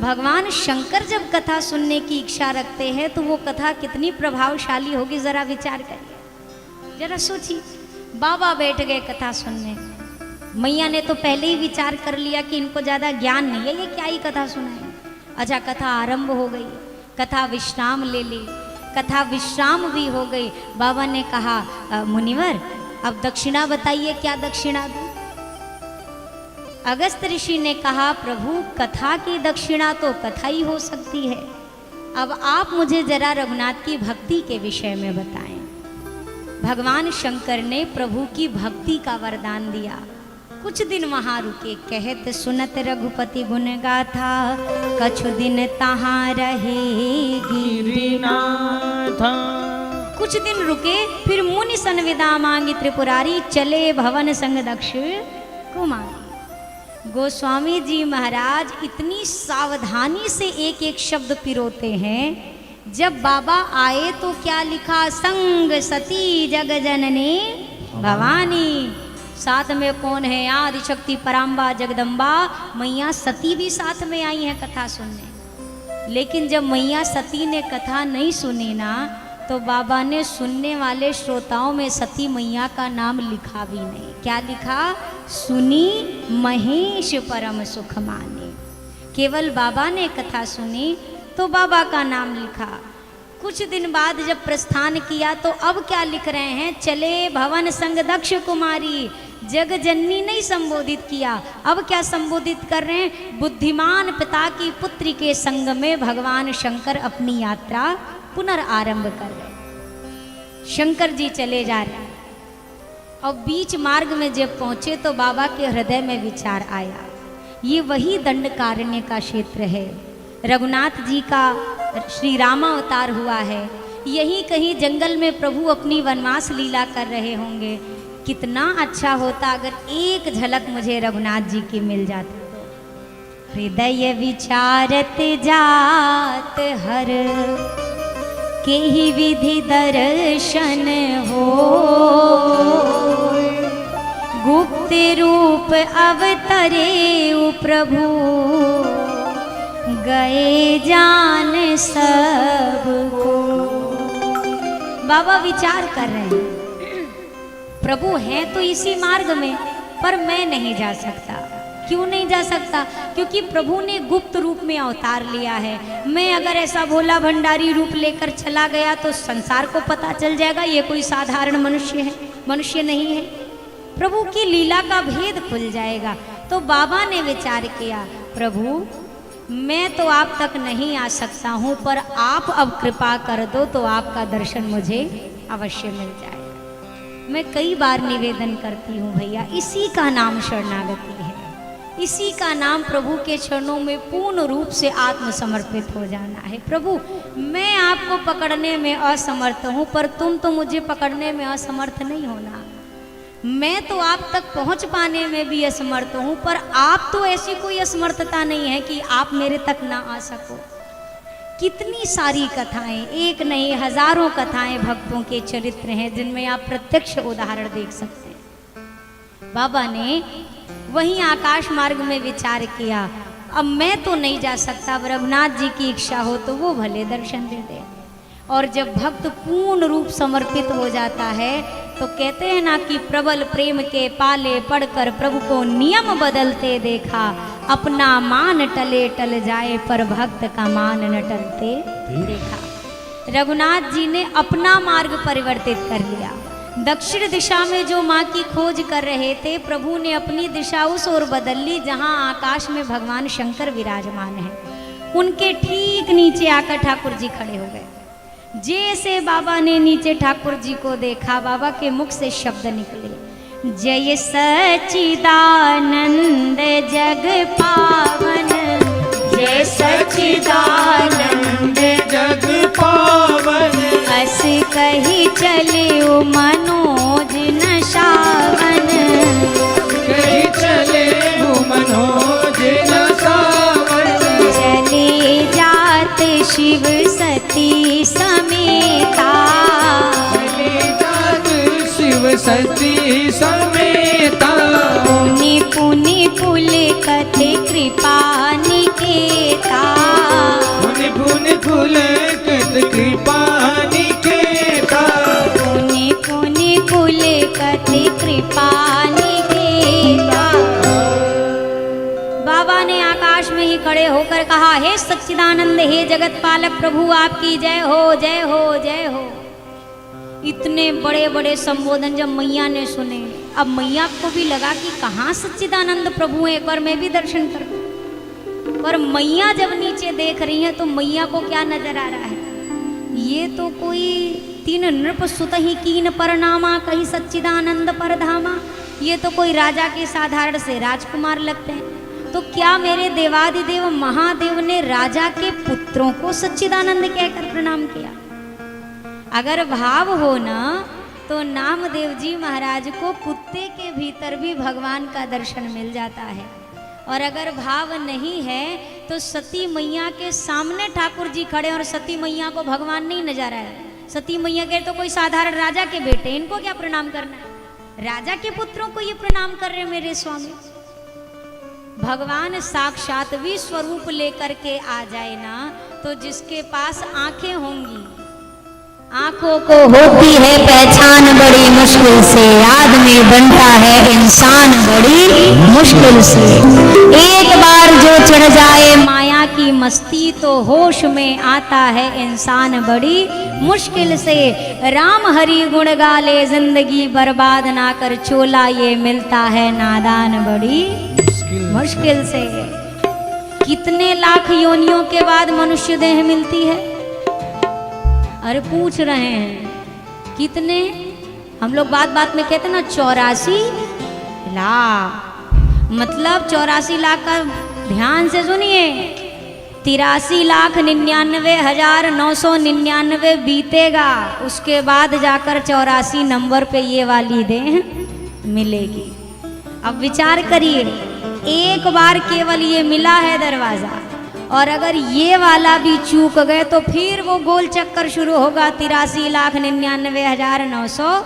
भगवान शंकर जब कथा सुनने की इच्छा रखते हैं तो वो कथा कितनी प्रभावशाली होगी, जरा विचार करिए, जरा सोचिए। बाबा बैठ गए कथा सुनने, मैया ने तो पहले ही विचार कर लिया कि इनको ज़्यादा ज्ञान नहीं है, ये क्या ही कथा सुनाए। अच्छा, कथा आरंभ हो गई, कथा विश्राम ले ली, कथा विश्राम भी हो गई। बाबा ने कहा मुनिवर अब दक्षिणा बताइए, क्या दक्षिणा दूं? अगस्त ऋषि ने कहा प्रभु कथा की दक्षिणा तो कथा ही हो सकती है, अब आप मुझे जरा रघुनाथ की भक्ति के विषय में बताएं। भगवान शंकर ने प्रभु की भक्ति का वरदान दिया। कुछ दिन वहां रुके, कहत सुनत रघुपति गुण गाथा, कछु दिन तहां रहे गिरिनाथ। कुछ दिन रुके, फिर मुनि सनविदा मांगी त्रिपुरारी, चले भवन संग दक्ष कुमारी। गोस्वामी जी महाराज इतनी सावधानी से एक एक शब्द पिरोते हैं। जब बाबा आए तो क्या लिखा, संग सती जग जननी भवानी। साथ में कौन है, आदि शक्ति पराम्बा जगदम्बा, मैया सती भी साथ में आई है कथा सुनने। लेकिन जब मैया सती ने कथा नहीं सुनी ना, तो बाबा ने सुनने वाले श्रोताओं में सती मैया का नाम लिखा भी नहीं। क्या लिखा, सुनी महेश परम सुख माने। केवल बाबा ने कथा सुनी तो बाबा का नाम लिखा। कुछ दिन बाद जब प्रस्थान किया तो अब क्या लिख रहे हैं, चले भवन संग दक्ष कुमारी। जग जननी नहीं संबोधित किया, अब क्या संबोधित कर रहे हैं, बुद्धिमान पिता की पुत्री के संग में भगवान शंकर अपनी यात्रा पुनरारंभ कर रहे। शंकर जी चले जा रहे, और बीच मार्ग में जब पहुंचे तो बाबा के हृदय में विचार आया, ये वही दंडकारण्य का क्षेत्र है, रघुनाथ जी का श्री रामावतार हुआ है, यहीं कहीं जंगल में प्रभु अपनी वनवास लीला कर रहे होंगे। कितना अच्छा होता अगर एक झलक मुझे रघुनाथ जी की मिल जाती। हृदय विचारत जात हर के ही विधि दर्शन हो, गुप्त रूप अवतरे प्रभु गए जान सबको। बाबा विचार कर रहे हैं, प्रभु हैं तो इसी मार्ग में, पर मैं नहीं जा सकता। क्यों नहीं जा सकता? क्योंकि प्रभु ने गुप्त रूप में अवतार लिया है। मैं अगर ऐसा भोला भंडारी रूप लेकर चला गया तो संसार को पता चल जाएगा ये कोई साधारण मनुष्य है, मनुष्य नहीं है। प्रभु की लीला का भेद खुल जाएगा। तो बाबा ने विचार किया, प्रभु मैं तो आप तक नहीं आ सकता हूँ, पर आप अब कृपा कर दो तो आपका दर्शन मुझे अवश्य मिल जाएगा। मैं कई बार निवेदन करती हूँ भैया, इसी का नाम शरणागति है, इसी का नाम प्रभु के चरणों में पूर्ण रूप से आत्मसमर्पित हो जाना है। प्रभु मैं आपको पकड़ने में असमर्थ हूँ, पर तुम तो मुझे पकड़ने में असमर्थ नहीं होना। मैं तो आप तक पहुँच पाने में भी असमर्थ हूँ, पर आप तो ऐसी कोई असमर्थता नहीं है कि आप मेरे तक ना आ सको। कितनी सारी कथाएं, एक नहीं हजारों कथाएं भक्तों के चरित्र हैं जिनमें आप प्रत्यक्ष उदाहरण देख सकते हैं। बाबा ने वहीं आकाश मार्ग में विचार किया, अब मैं तो नहीं जा सकता, अब रघुनाथ जी की इच्छा हो तो वो भले दर्शन दे दे। और जब भक्त पूर्ण रूप समर्पित हो जाता है तो कहते हैं ना कि प्रबल प्रेम के पाले पड़कर प्रभु को नियम बदलते देखा, अपना मान टले टल जाए पर भक्त का मान न टलते देखा। रघुनाथ जी ने अपना मार्ग परिवर्तित कर लिया। दक्षिण दिशा में जो माँ की खोज कर रहे थे, प्रभु ने अपनी दिशा उस ओर बदल ली जहाँ आकाश में भगवान शंकर विराजमान हैं। उनके ठीक नीचे आकर ठाकुर जी खड़े हो गए। जैसे बाबा ने नीचे ठाकुर जी को देखा, बाबा के मुख से शब्द निकले, जय सच्चिदानंद जग पावन, जय सच्चिदानंद जग पावन, अस कही चले मनोज नशावन, कही चले मनोज नशावन, चले जात शिव सती समेता, चले जात शिव सती समेता, पुनि पुनि पुल कथे कृपा निकेता, वहीं खड़े होकर कहा, हे सच्चिदानंद, हे जगत पालक प्रभु, आपकी जय हो, जय हो, जय हो। इतने बड़े बड़े संबोधन जब मैया ने सुने, अब मैया को भी लगा कि कहाँ सच्चिदानंद प्रभु हैं, एक बार मैं भी दर्शन करूं। पर मैया जब नीचे देख रही हैं तो मैया को क्या नजर आ रहा है, ये तो कोई तीन नृप सुत ही कीन परनामा कही सच्चिदानंद परधामा, ये तो कोई राजा के साधारण से राजकुमार लगते हैं। तो क्या मेरे देवादिदेव महादेव ने राजा के पुत्रों को सच्चिदानंद कहकर प्रणाम किया? अगर भाव हो ना तो नामदेव जी महाराज को कुत्ते के भीतर भी भगवान का दर्शन मिल जाता है। और अगर भाव नहीं है तो सती मैया के सामने ठाकुर जी खड़े और सती मैया को भगवान नहीं नजर आया। सती मैया के तो कोई साधारण राजा के बेटे, इनको क्या प्रणाम करना है? राजा के पुत्रों को ये प्रणाम कर रहे मेरे स्वामी। भगवान साक्षात भी स्वरूप लेकर के आ जाए ना, तो जिसके पास आंखें होंगी, आंखों को होती है पहचान बड़ी मुश्किल से, आदमी बनता है इंसान बड़ी मुश्किल से। एक बार जो चढ़ जाए माया की मस्ती तो होश में आता है इंसान बड़ी मुश्किल से। राम हरि गुण गाले जिंदगी बर्बाद ना कर, चोला ये मिलता है नादान बड़ी मुश्किल से। कितने लाख योनियों के बाद मनुष्य देह मिलती है? अरे पूछ रहे हैं कितने, हम लोग बात बात में कहते हैं ना 84 लाख, मतलब 84 लाख का ध्यान से सुनिए, 83,99,999 बीतेगा, उसके बाद जाकर 84 नंबर पे ये वाली देह मिलेगी। अब विचार करिए, एक बार केवल ये मिला है दरवाजा, और अगर ये वाला भी चूक गए तो फिर वो गोल चक्कर शुरू होगा 83,99,900।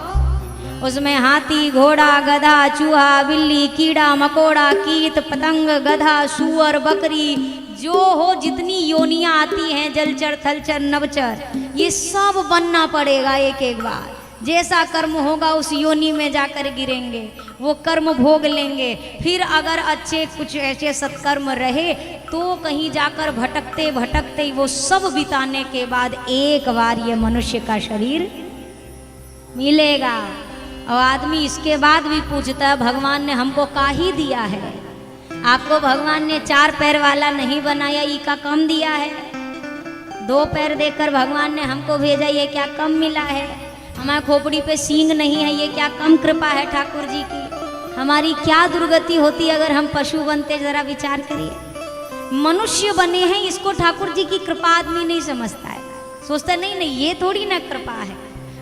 उसमें हाथी, घोड़ा, गधा, चूहा, बिल्ली, कीड़ा मकोड़ा, कीट पतंग, गधा, सूअर, बकरी, जो हो जितनी योनियां आती हैं, जलचर, थलचर, नवचर, ये सब बनना पड़ेगा एक एक बार। जैसा कर्म होगा उस योनि में जाकर गिरेंगे, वो कर्म भोग लेंगे। फिर अगर अच्छे कुछ ऐसे सत्कर्म रहे तो कहीं जाकर भटकते भटकते वो सब बिताने के बाद एक बार ये मनुष्य का शरीर मिलेगा। और आदमी इसके बाद भी पूछता है, भगवान ने हमको काहे दिया है? आपको भगवान ने 4 पैर वाला नहीं बनाया, ई का कम दिया है? 2 पैर देकर भगवान ने हमको भेजा, ये क्या कम मिला है? हमारे खोपड़ी पे सींग नहीं है, ये क्या कम कृपा है ठाकुर जी की? हमारी क्या दुर्गति होती अगर हम पशु बनते? जरा विचार करिए। मनुष्य बने हैं, इसको ठाकुर जी की कृपा आदमी नहीं समझता है, सोचता नहीं ये थोड़ी ना कृपा है,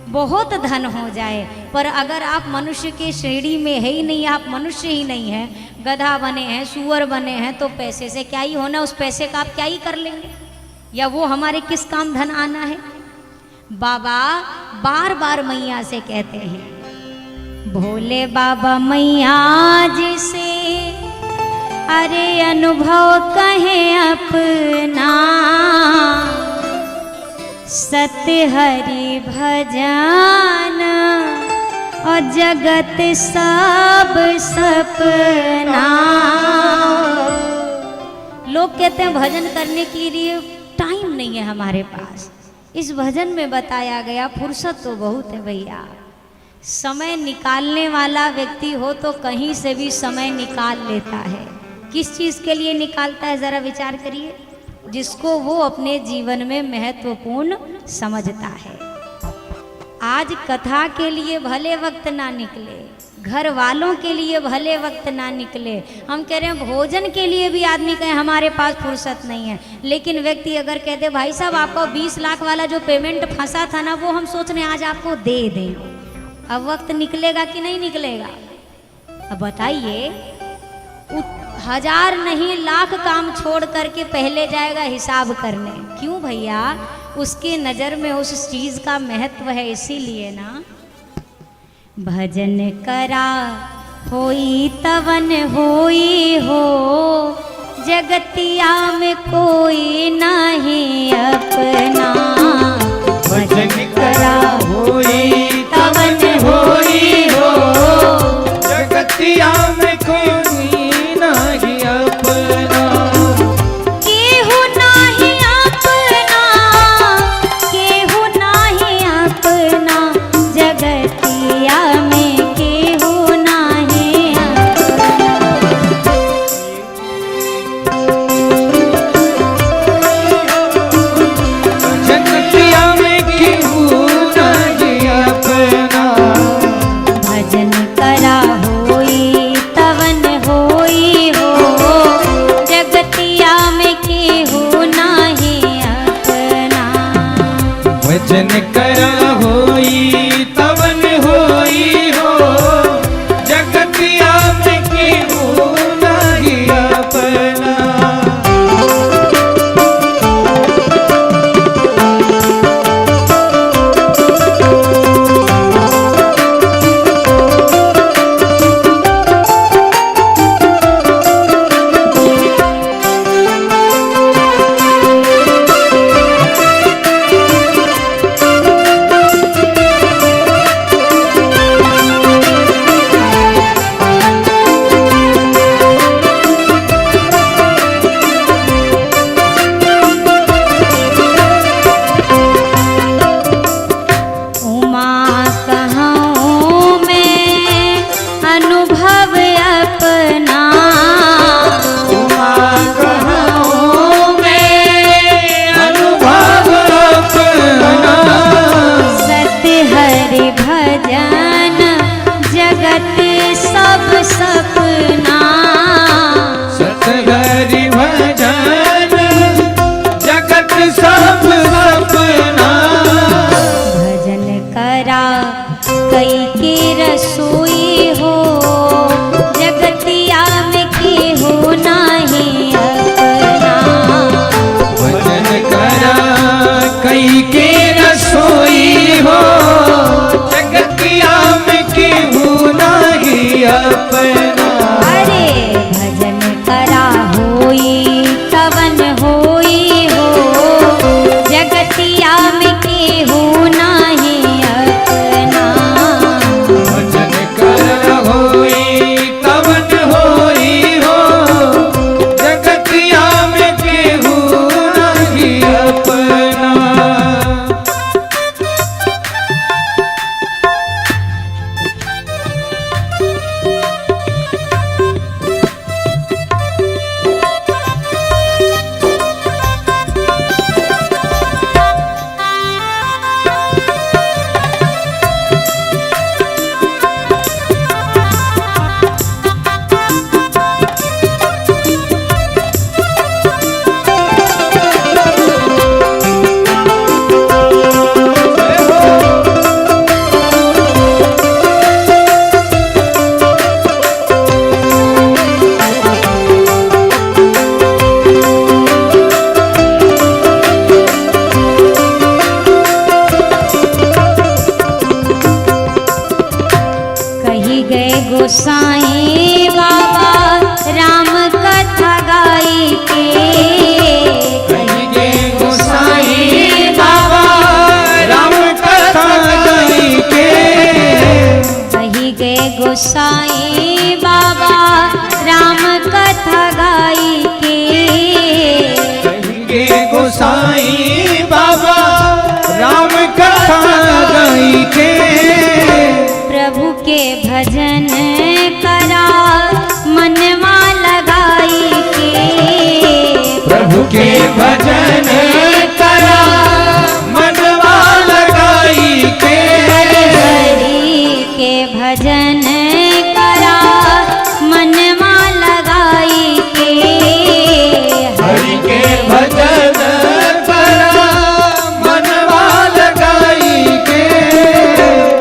बहुत धन हो जाए। पर अगर आप मनुष्य के श्रेणी में है ही नहीं, आप मनुष्य ही नहीं है, गधा बने हैं, सूअर बने हैं, तो पैसे से क्या ही होना? उस पैसे का आप क्या ही कर लेंगे? या वो हमारे किस काम धन आना है? बाबा बार बार मैया से कहते हैं, भोले बाबा मैया जिसे अरे अनुभव कहे अपना, सत्य हरि भजन और जगत सब सपना। लोग कहते हैं भजन करने के लिए टाइम नहीं है हमारे पास। इस भजन में बताया गया फुर्सत तो बहुत है भैया। समय निकालने वाला व्यक्ति हो तो कहीं से भी समय निकाल लेता है। किस चीज़ के लिए निकालता है जरा विचार करिए, जिसको वो अपने जीवन में महत्वपूर्ण समझता है। आज कथा के लिए भले वक्त ना निकले, घर वालों के लिए भले वक्त ना निकले, हम कह रहे हैं भोजन के लिए भी आदमी कहे हमारे पास फुर्सत नहीं है, लेकिन व्यक्ति अगर कहते भाई साहब आपको 20 लाख वाला जो पेमेंट फंसा था ना, वो हम सोच रहे हैं आज आपको दे दें, अब वक्त निकलेगा कि नहीं निकलेगा? अब बताइए, 1000 नहीं लाख काम छोड़ करके पहले जाएगा हिसाब करने। क्यों भैया? उसके नज़र में उस चीज़ का महत्व है, इसीलिए ना। भजन करा होई तवन होई हो, जगतिया में कोई नहीं अपना। भजन करा होई तवन होई हो, जगतिया में कोई नहीं अपना। भजन करा होई तवन होई हो, जगतिया में केहू नाही अपना। सपना सतहरि भजन जगत सब सपना। भजन करा कई के रसोई हो, जगतिया में की हो नाही अपना। भजन करा कई के रसोई हो, जगतिया में केहू नाही अपना। अरे भजन करा होई तवन होई हो, जगतिया में की हो नाही अपना। भजन करा होई तवन होई हो, जगतिया में केहू नाही अपना। गोसाई बाबा राम कथा गाई के, कहिए गोसाई बाबा राम कथा गाई के। कही गए गोसाई बाबा राम कथा गाई के। कहिए गोसाई बाबा राम कथा गाई के। प्रभु के भजन करा मनवा लगाई के। प्रभु के भजन करा मनवा लगाई के। हरि के भजन करा मनवा लगाई के। हरि के भजन करा मनवा लगाई के।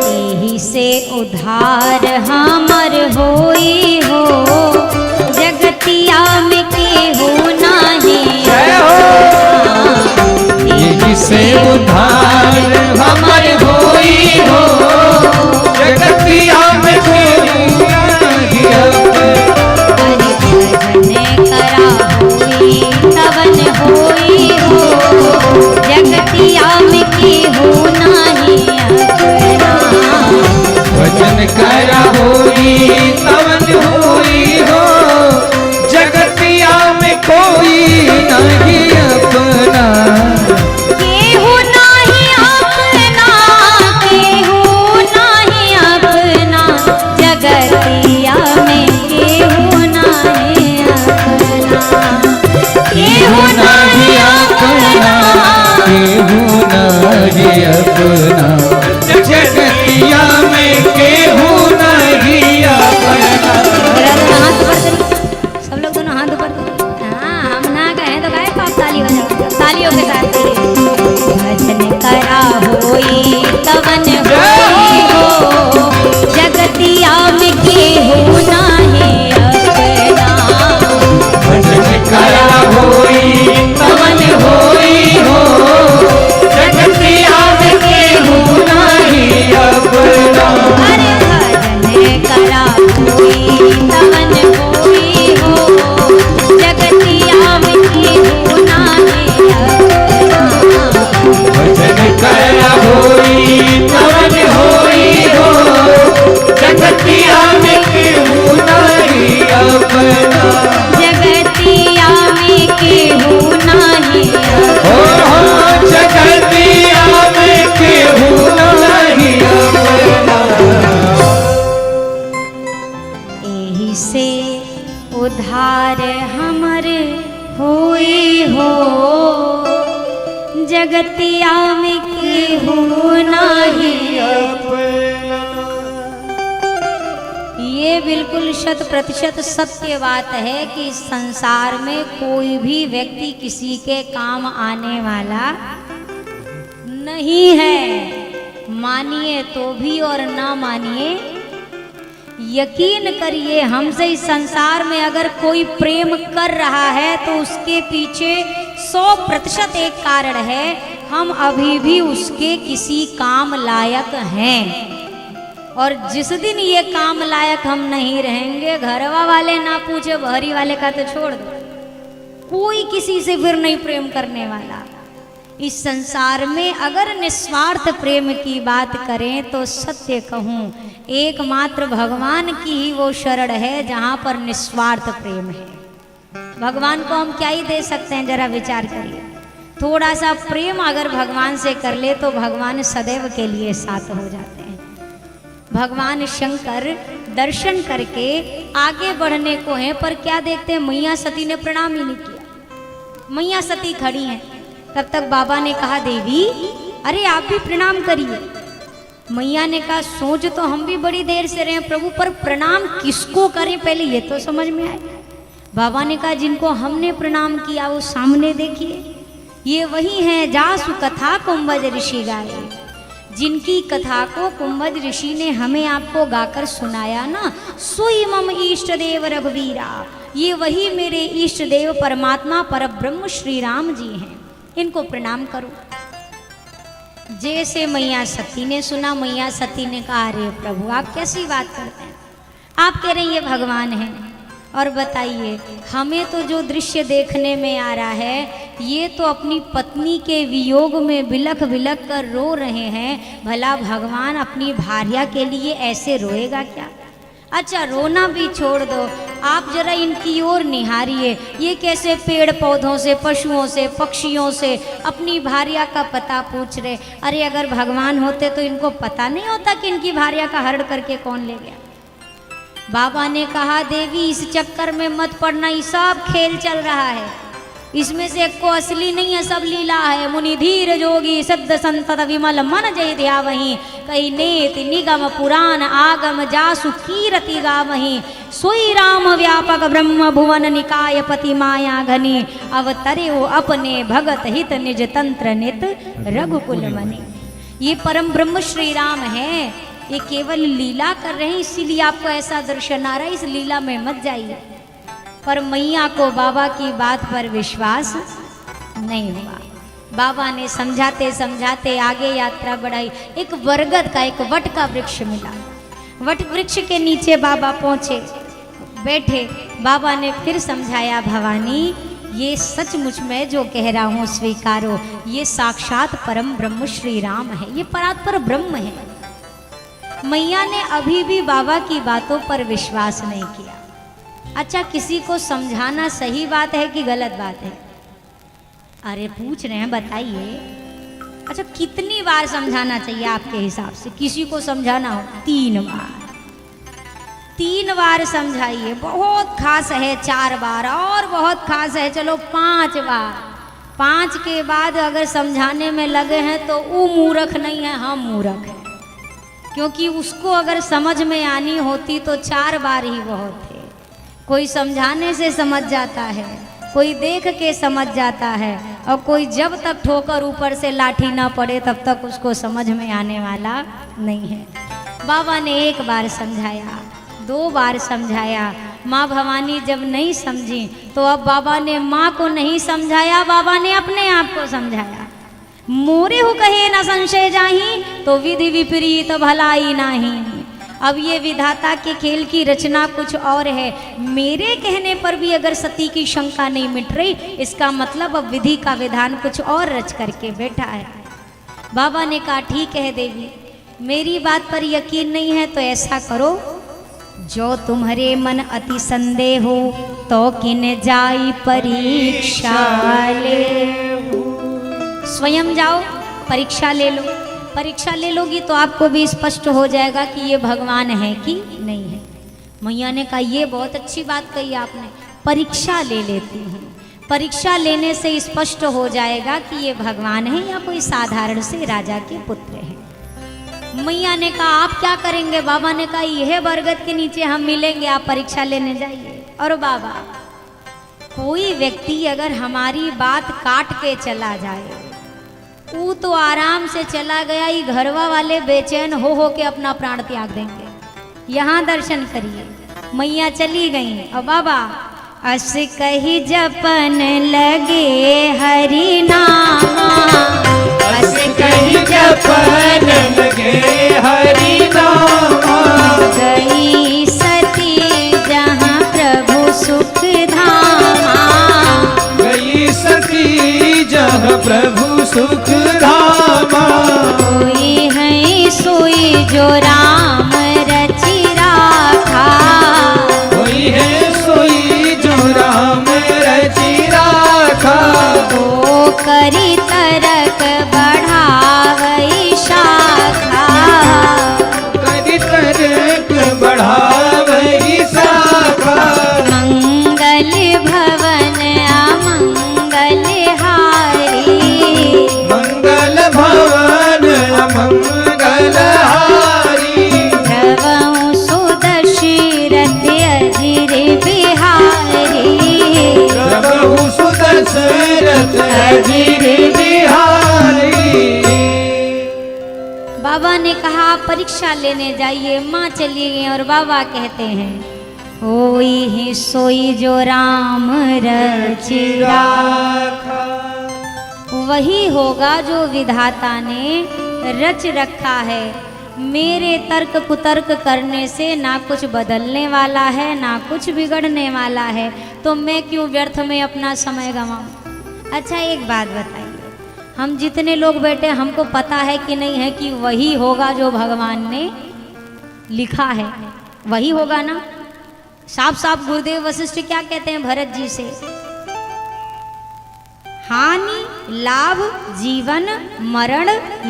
यही से उधार हमर होई हो, जगतिया में केहू नाही। यही से उधार हमर होई हो, जगतिया में केहू नाही अपना। भजन करा होई तवन होई हो, जगतिया में केहू नाही अपना। भजन करा होई तवन होई हो, जगतिया में कोई नहीं अपना। केहू नाही अपना, केहू नाही अपना, जगतिया में केहू नाही अपना। केहू नाही अपना, केहू नहीं अपना। जगतिया में केहू नहीं अपना। हाथ ऊपर करिए, सब लोग दोनों हाथ ऊपर करिए। हाँ, हम ना गए तो गए, आप ताली बजाओ, तालियों के साथ करिए। भजन करा हो जगतिया में केहू नाही अपना। ये बिल्कुल 100% सत्य बात है कि इस संसार में कोई भी व्यक्ति किसी के काम आने वाला नहीं है। मानिए तो भी और ना मानिए, यकीन करिए हमसे इस संसार में अगर कोई प्रेम कर रहा है तो उसके पीछे 100% एक कारण है, हम अभी भी उसके किसी काम लायक हैं। और जिस दिन ये काम लायक हम नहीं रहेंगे, घरवा वाले ना पूछे, बहरी वाले का तो छोड़ दो, कोई किसी से फिर नहीं प्रेम करने वाला। इस संसार में अगर निस्वार्थ प्रेम की बात करें तो सत्य कहूँ एकमात्र भगवान की ही वो शरण है जहाँ पर निस्वार्थ प्रेम है। भगवान को हम क्या ही दे सकते हैं, जरा विचार करिए। थोड़ा सा प्रेम अगर भगवान से कर ले तो भगवान सदैव के लिए साथ हो जाते हैं। भगवान शंकर दर्शन करके आगे बढ़ने को हैं, पर क्या देखते हैं, मैया सती ने प्रणाम ही नहीं किया। मैया सती खड़ी हैं। तब तक बाबा ने कहा, देवी अरे आप भी प्रणाम करिए। मैया ने कहा, सोच तो हम भी बड़ी देर से रहे प्रभु, पर प्रणाम किसको करें पहले ये तो समझ में आए। बाबा ने कहा, जिनको हमने प्रणाम किया वो सामने देखिए, ये वही हैं जासु कथा कुंभज ऋषि गाए। जिनकी कथा को कुंभज ऋषि ने हमें आपको गाकर सुनाया ना, सोई मम इष्ट देव रघुवीरा, ये वही मेरे इष्ट देव परमात्मा परब्रह्म श्री राम जी हैं, इनको प्रणाम करो। जैसे मैया सती ने सुना, मैया सती ने कहा, अरे प्रभु आप कैसी बात करते हैं, आप कह रहे हैं ये भगवान हैं, और बताइए हमें तो जो दृश्य देखने में आ रहा है, ये तो अपनी पत्नी के वियोग में बिलख बिलख कर रो रहे हैं। भला भगवान अपनी भार्या के लिए ऐसे रोएगा क्या? अच्छा रोना भी छोड़ दो, आप जरा इनकी ओर निहारिए, ये कैसे पेड़ पौधों से, पशुओं से, पक्षियों से अपनी भार्या का पता पूछ रहे। अरे अगर भगवान होते तो इनको पता नहीं होता कि इनकी भार्या का हरण करके कौन ले गया। बाबा ने कहा, देवी इस चक्कर में मत पड़ना, ये सब खेल चल रहा है, इसमें से एक को असली नहीं है, सब लीला है। मुनि धीर जोगी सिद्ध संतत विमल मन जय ध्यावहीं, कही नेत निगम पुराण आगम जासु कीरति गावहीं। सोई राम व्यापक ब्रह्म भुवन निकाय पति माया घनी, अवतरे वो अपने भगत हित निज तंत्र नित रघुकुल मनि। ये परम ब्रह्म श्री राम है, ये केवल लीला कर रहे हैं, इसीलिए आपको ऐसा दर्शन आ रहा है, इस लीला में मत जाइए। पर मैया को बाबा की बात पर विश्वास नहीं हुआ। बाबा ने समझाते समझाते आगे यात्रा बढ़ाई। एक बरगद का, एक वट का वृक्ष मिला। वट वृक्ष के नीचे बाबा पहुँचे, बैठे। बाबा ने फिर समझाया, भवानी ये सचमुच में जो कह रहा हूँ स्वीकारो, ये साक्षात परम ब्रह्म श्री राम है, ये परात्पर ब्रह्म है। मैया ने अभी भी बाबा की बातों पर विश्वास नहीं किया। अच्छा किसी को समझाना सही बात है कि गलत बात है? अरे पूछ रहे हैं, बताइए। अच्छा कितनी बार समझाना चाहिए आपके हिसाब से? किसी को समझाना हो 3 बार, 3 बार समझाइए। बहुत खास है 4 बार, और बहुत खास है चलो 5 बार। 5 के बाद अगर समझाने में लगे हैं तो वो मूर्ख नहीं है, हम मूर्ख हैं। क्योंकि उसको अगर समझ में आनी होती तो 4 बार ही बहुत थे। कोई समझाने से समझ जाता है, कोई देख के समझ जाता है, और कोई जब तक ठोकर ऊपर से लाठी ना पड़े तब तक उसको समझ में आने वाला नहीं है। बाबा ने 1 बार समझाया, 2 बार समझाया। माँ भवानी जब नहीं समझी तो अब बाबा ने माँ को नहीं समझाया, बाबा ने अपने आप को समझाया। मोरे हो कहे न संशय जाही, तो विधि विपरीत भलाई नाही। अब ये विधाता के खेल की रचना कुछ और है। मेरे कहने पर भी अगर सती की शंका नहीं मिट रही, इसका मतलब अब विधि का विधान कुछ और रच करके बैठा है। बाबा ने कहा, ठीक है देवी, मेरी बात पर यकीन नहीं है तो ऐसा करो, जो तुम्हारे मन अति संदेह हो तो किन जाई परीक्षा ले। स्वयं जाओ परीक्षा ले लो। परीक्षा ले लोगी तो आपको भी स्पष्ट हो जाएगा कि ये भगवान है कि नहीं है। मैया ने कहा, ये बहुत अच्छी बात कही आपने, परीक्षा ले लेती हूँ। परीक्षा लेने से स्पष्ट हो जाएगा कि ये भगवान है या कोई साधारण से राजा के पुत्र है। मैया ने कहा आप क्या करेंगे? बाबा ने कहा यह बरगद के नीचे हम मिलेंगे, आप परीक्षा लेने जाइए। और बाबा, कोई व्यक्ति अगर हमारी बात काट के चला जाए, वो तो आराम से चला गया, ही घरवा वाले बेचैन हो के अपना प्राण त्याग देंगे। यहाँ दर्शन करिए, मैया चली गई और बाबा अस कही जपन लगे हरि नामा, अस कही जपन लगे हरि नामा, गई सती जहाँ प्रभु सुख धामा, गई सती जहाँ प्रभु सुख धामा, कोई है सोई जो राम रचि राखा, कोई है सोई जो राम रचि राखा, वो करी तरक बढ़ावई शाखा, करी तरक बढ़ावई शाखा, मंगल भवन अमंगल हारी, मंगल भवन मंगल हारी, ध्रुवं सुदशरथ अजिर बिहारी, प्रभु सुदशरथ अजिर बिहारी। बाबा ने कहा आप परीक्षा लेने जाइए। माँ चली गई और बाबा कहते हैं होई ही सोई जो राम रचि राखा, वही होगा जो विधाता ने रच रखा है। मेरे तर्क कुतर्क करने से ना कुछ बदलने वाला है ना कुछ बिगड़ने वाला है, तो मैं क्यों व्यर्थ में अपना समय गंवाऊं। अच्छा एक बात बताइए, हम जितने लोग बैठे हमको पता है कि नहीं है कि वही होगा जो भगवान ने लिखा है, वही होगा ना। साफ साफ गुरुदेव वशिष्ठ क्या कहते हैं भरत जी से, हानि लाभ जीवन मरण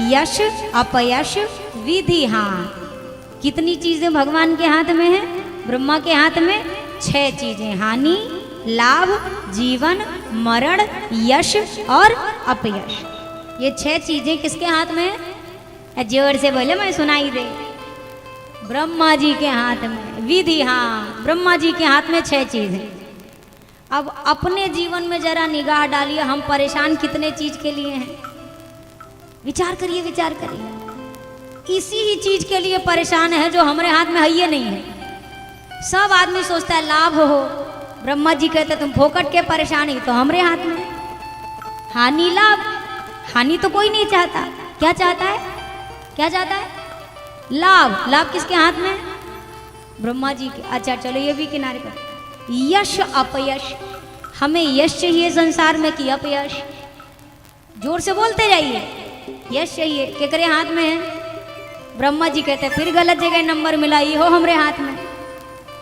यश अपयश विधि। हाँ, कितनी चीजें भगवान के हाथ में है? ब्रह्मा के हाथ में 6 चीजें, हानि लाभ जीवन मरण यश और अपयश। ये 6 चीजें किसके हाथ में है? जोर से बोले मैं सुनाई दे। ब्रह्मा जी के हाथ में विधि। हाँ, ब्रह्मा जी के हाथ में 6 चीजें। अब अपने जीवन में जरा निगाह डालिए, हम परेशान कितने चीज के लिए हैं। विचार करिए, विचार करिए। इसी ही चीज के लिए परेशान है जो हमारे हाथ में है ये नहीं है। सब आदमी सोचता है लाभ हो, ब्रह्मा जी कहते तुम फोकट के परेशानी, तो हमारे हाथ में हानि लाभ। हानि तो कोई नहीं चाहता, क्या चाहता है? क्या चाहता है? लाभ। लाभ किसके हाथ में? ब्रह्मा जी के। अच्छा चलो ये भी किनारे पर। यश अपयश, हमें यश चाहिए संसार में कि अपयश? जोर से बोलते जाइए। यश चाहिए, केकरे हाथ में है? ब्रह्मा जी कहते फिर गलत जगह नंबर मिला, ये हो हमारे हाथ में।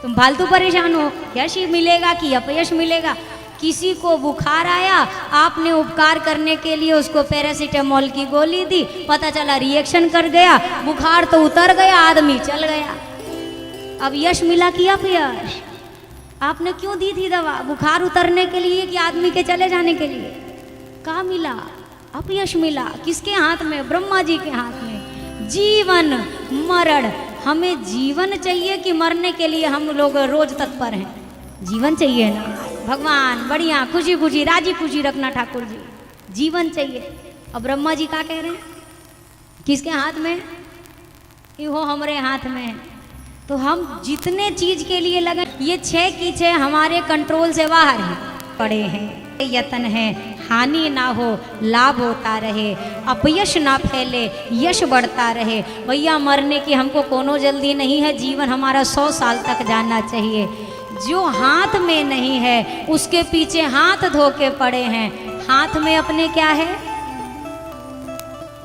तुम फालतू परेशान हो, यश मिलेगा कि अपयश मिलेगा? किसी को बुखार आया, आपने उपकार करने के लिए उसको पैरासीटामोल की गोली दी, पता चला रिएक्शन कर गया, बुखार तो उतर गया, आदमी चल गया। अब यश मिला कि अपयश? आपने क्यों दी थी दवा? बुखार उतरने के लिए कि आदमी के चले जाने के लिए? कहाँ मिला? अपयश मिला। किसके हाथ में? ब्रह्मा जी के हाथ में। जीवन मरण, हमें जीवन चाहिए कि मरने के लिए हम लोग रोज तत्पर हैं? जीवन चाहिए ना भगवान, बढ़िया खुशी खुशी राजी खुशी रखना ठाकुर जी, जीवन चाहिए। अब ब्रह्मा जी क्या कह रहे हैं? किसके हाथ में? कि वो हमारे हाथ में है। तो हम जितने चीज के लिए लगे, ये 6 की 6 हमारे कंट्रोल से बाहर है, पड़े हैं। यतन है हानि ना हो, लाभ होता रहे, अपयश ना फैले, यश बढ़ता रहे। भैया मरने की हमको कोनो जल्दी नहीं है, जीवन हमारा 100 साल तक जाना चाहिए। जो हाथ में नहीं है उसके पीछे हाथ धो के पड़े हैं। हाथ में अपने क्या है?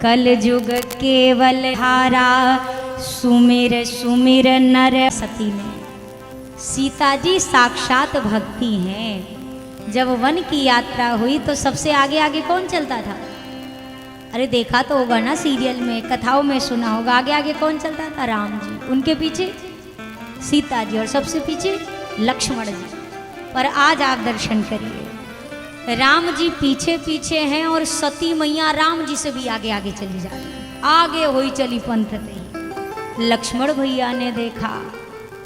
कल युग केवल हारा, सुमिर सुमिर नर। सती में सीता जी साक्षात भक्ति हैं। जब वन की यात्रा हुई तो सबसे आगे आगे कौन चलता था? अरे देखा तो होगा ना सीरियल में, कथाओं में सुना होगा, आगे आगे कौन चलता था? राम जी, उनके पीछे सीता जी और सबसे पीछे लक्ष्मण जी। पर आज आप दर्शन करिए, राम जी पीछे पीछे हैं और सती मैया राम जी से भी आगे आगे चली जा रही है। आगे हुई चली पंथ नहीं। लक्ष्मण भैया ने देखा,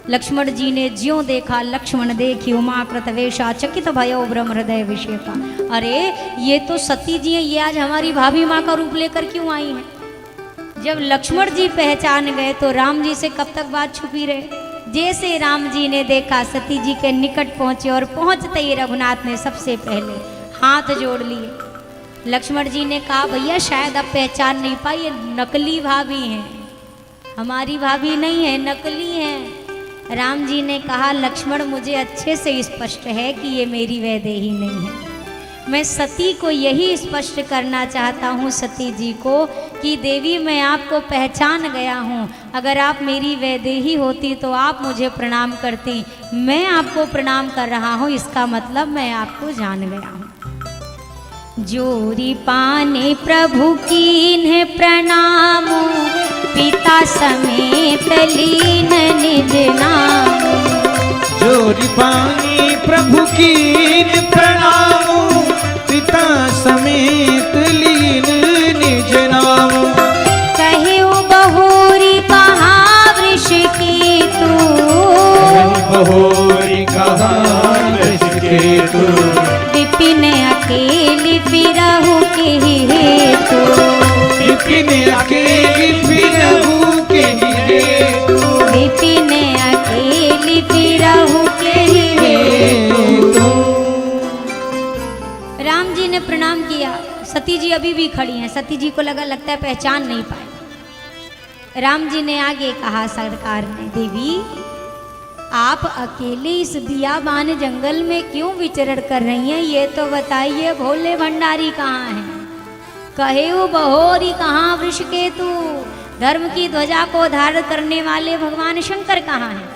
लक्ष्मण जी ने ज्यों देखा, लक्ष्मण देखी उमा कृतवेशा चकित भयो ब्रह्म हृदय विषेका। अरे ये तो सती जी हैं, ये आज हमारी भाभी माँ का रूप लेकर क्यों आई हैं? जब लक्ष्मण जी पहचान गए तो राम जी से कब तक बात छुपी रहे। जैसे राम जी ने देखा, सती जी के निकट पहुंचे और पहुंचते ही रघुनाथ ने सबसे पहले हाथ जोड़ लिए। लक्ष्मण जी ने कहा भैया शायद अब पहचान नहीं पाई, ये नकली भाभी हैं, हमारी भाभी नहीं है, नकली हैं। राम जी ने कहा लक्ष्मण मुझे अच्छे से स्पष्ट है कि ये मेरी वैदेही नहीं है। मैं सती को यही स्पष्ट करना चाहता हूँ सती जी को कि देवी मैं आपको पहचान गया हूँ, अगर आप मेरी वैदेही होती तो आप मुझे प्रणाम करती, मैं आपको प्रणाम कर रहा हूँ, इसका मतलब मैं आपको जान गया हूँ। जोरी पाने प्रभु कीन्ह प्रणाम, पिता समेत लीन निज नाम। जोरी पानी प्रभु कीन प्रणाम, पिता समेत लीन निज नाम। कहे बहोरी कहा वृष की तू, बहोरी कहा वृष के तू। विपिन अकेली फिरहु के हेतु, विपिन अकेली फिरहु के हेतु। विपिन अकेली फिरहु के हेतु। राम जी ने प्रणाम किया, सती जी अभी भी खड़ी हैं। सती जी को लगता है पहचान नहीं पाए। राम जी ने आगे कहा सरकार ने, देवी आप अकेले इस बियाबान जंगल में क्यों विचरण कर रही हैं, ये तो बताइए। भोले भंडारी कहाँ हैं? कहे वो बहोरी कहाँ वृष केतु, धर्म की ध्वजा को धारण करने वाले भगवान शंकर कहाँ हैं?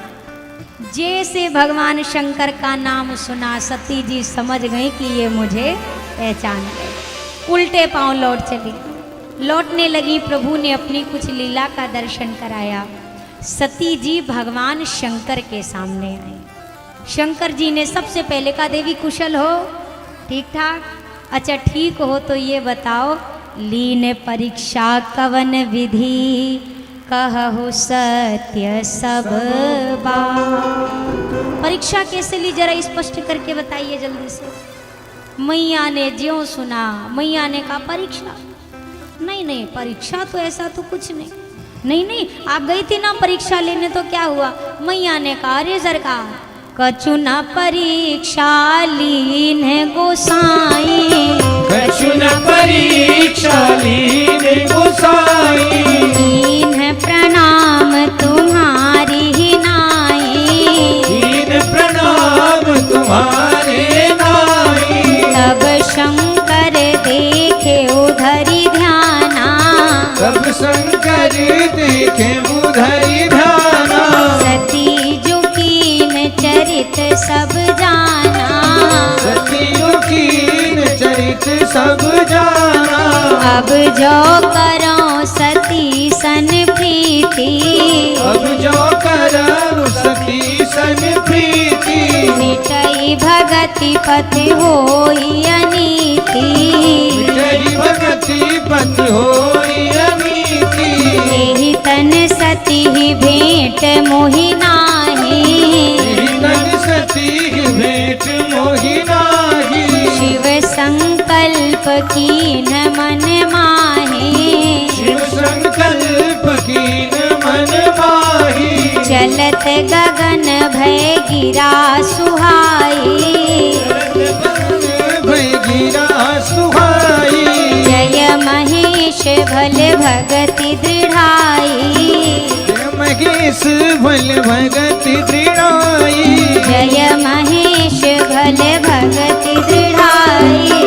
जैसे भगवान शंकर का नाम सुना सती जी समझ गई कि ये मुझे पहचान गए। उल्टे पांव लौट चली। लौटने लगी, प्रभु ने अपनी कुछ लीला का दर्शन कराया। सती जी भगवान शंकर के सामने आई। शंकर जी ने सबसे पहले कहा देवी कुशल हो? ठीक ठाक। अच्छा ठीक हो तो ये बताओ, लीन परीक्षा कवन विधि, कहु सत्य सब बात। परीक्षा कैसे ली जरा स्पष्ट करके बताइए जल्दी से। मैया ने ज्यों सुना, मैया ने कहा परीक्षा नहीं नहीं, परीक्षा तो ऐसा तो कुछ नहीं। नहीं नहीं आप गई थी ना परीक्षा लेने, तो क्या हुआ? मैया ने कहा अरे सरकार कछु न परीक्षा लीन गोसाई, कछु न परीक्षा लीन गोसाई। कीन्ह प्रणाम तुम्हारी ही नाई, कीन्ह प्रणाम तुम्हारे नाई। तब शंकर देखे उधरी ध्याना, तब शंकर देखे उधरी ध्याना। सती जो कीन चरित सब जाना, सतियों कीन चरित सब जाना। अब जो करो सती सन प्रीति, अब जो करो सती सन प्रीति। मिटई भगति पति होई अनीति, मिटई भगति पति होई अनीति। एहि तन सती भेंट मोहि नाहि, एहि तन सती भेंट मोहि नाहि। शिव संकल्प कीन मन माहि, शिव संकल्प कीन मन माहि। चलत गगन भय गिरा सुहाई, भय गिरा सुहाई। जय महेश भल भगति दृढ़ाई, महेश भल भगति दृढ़ाई। जय महेश भल भगति दृढ़ाई।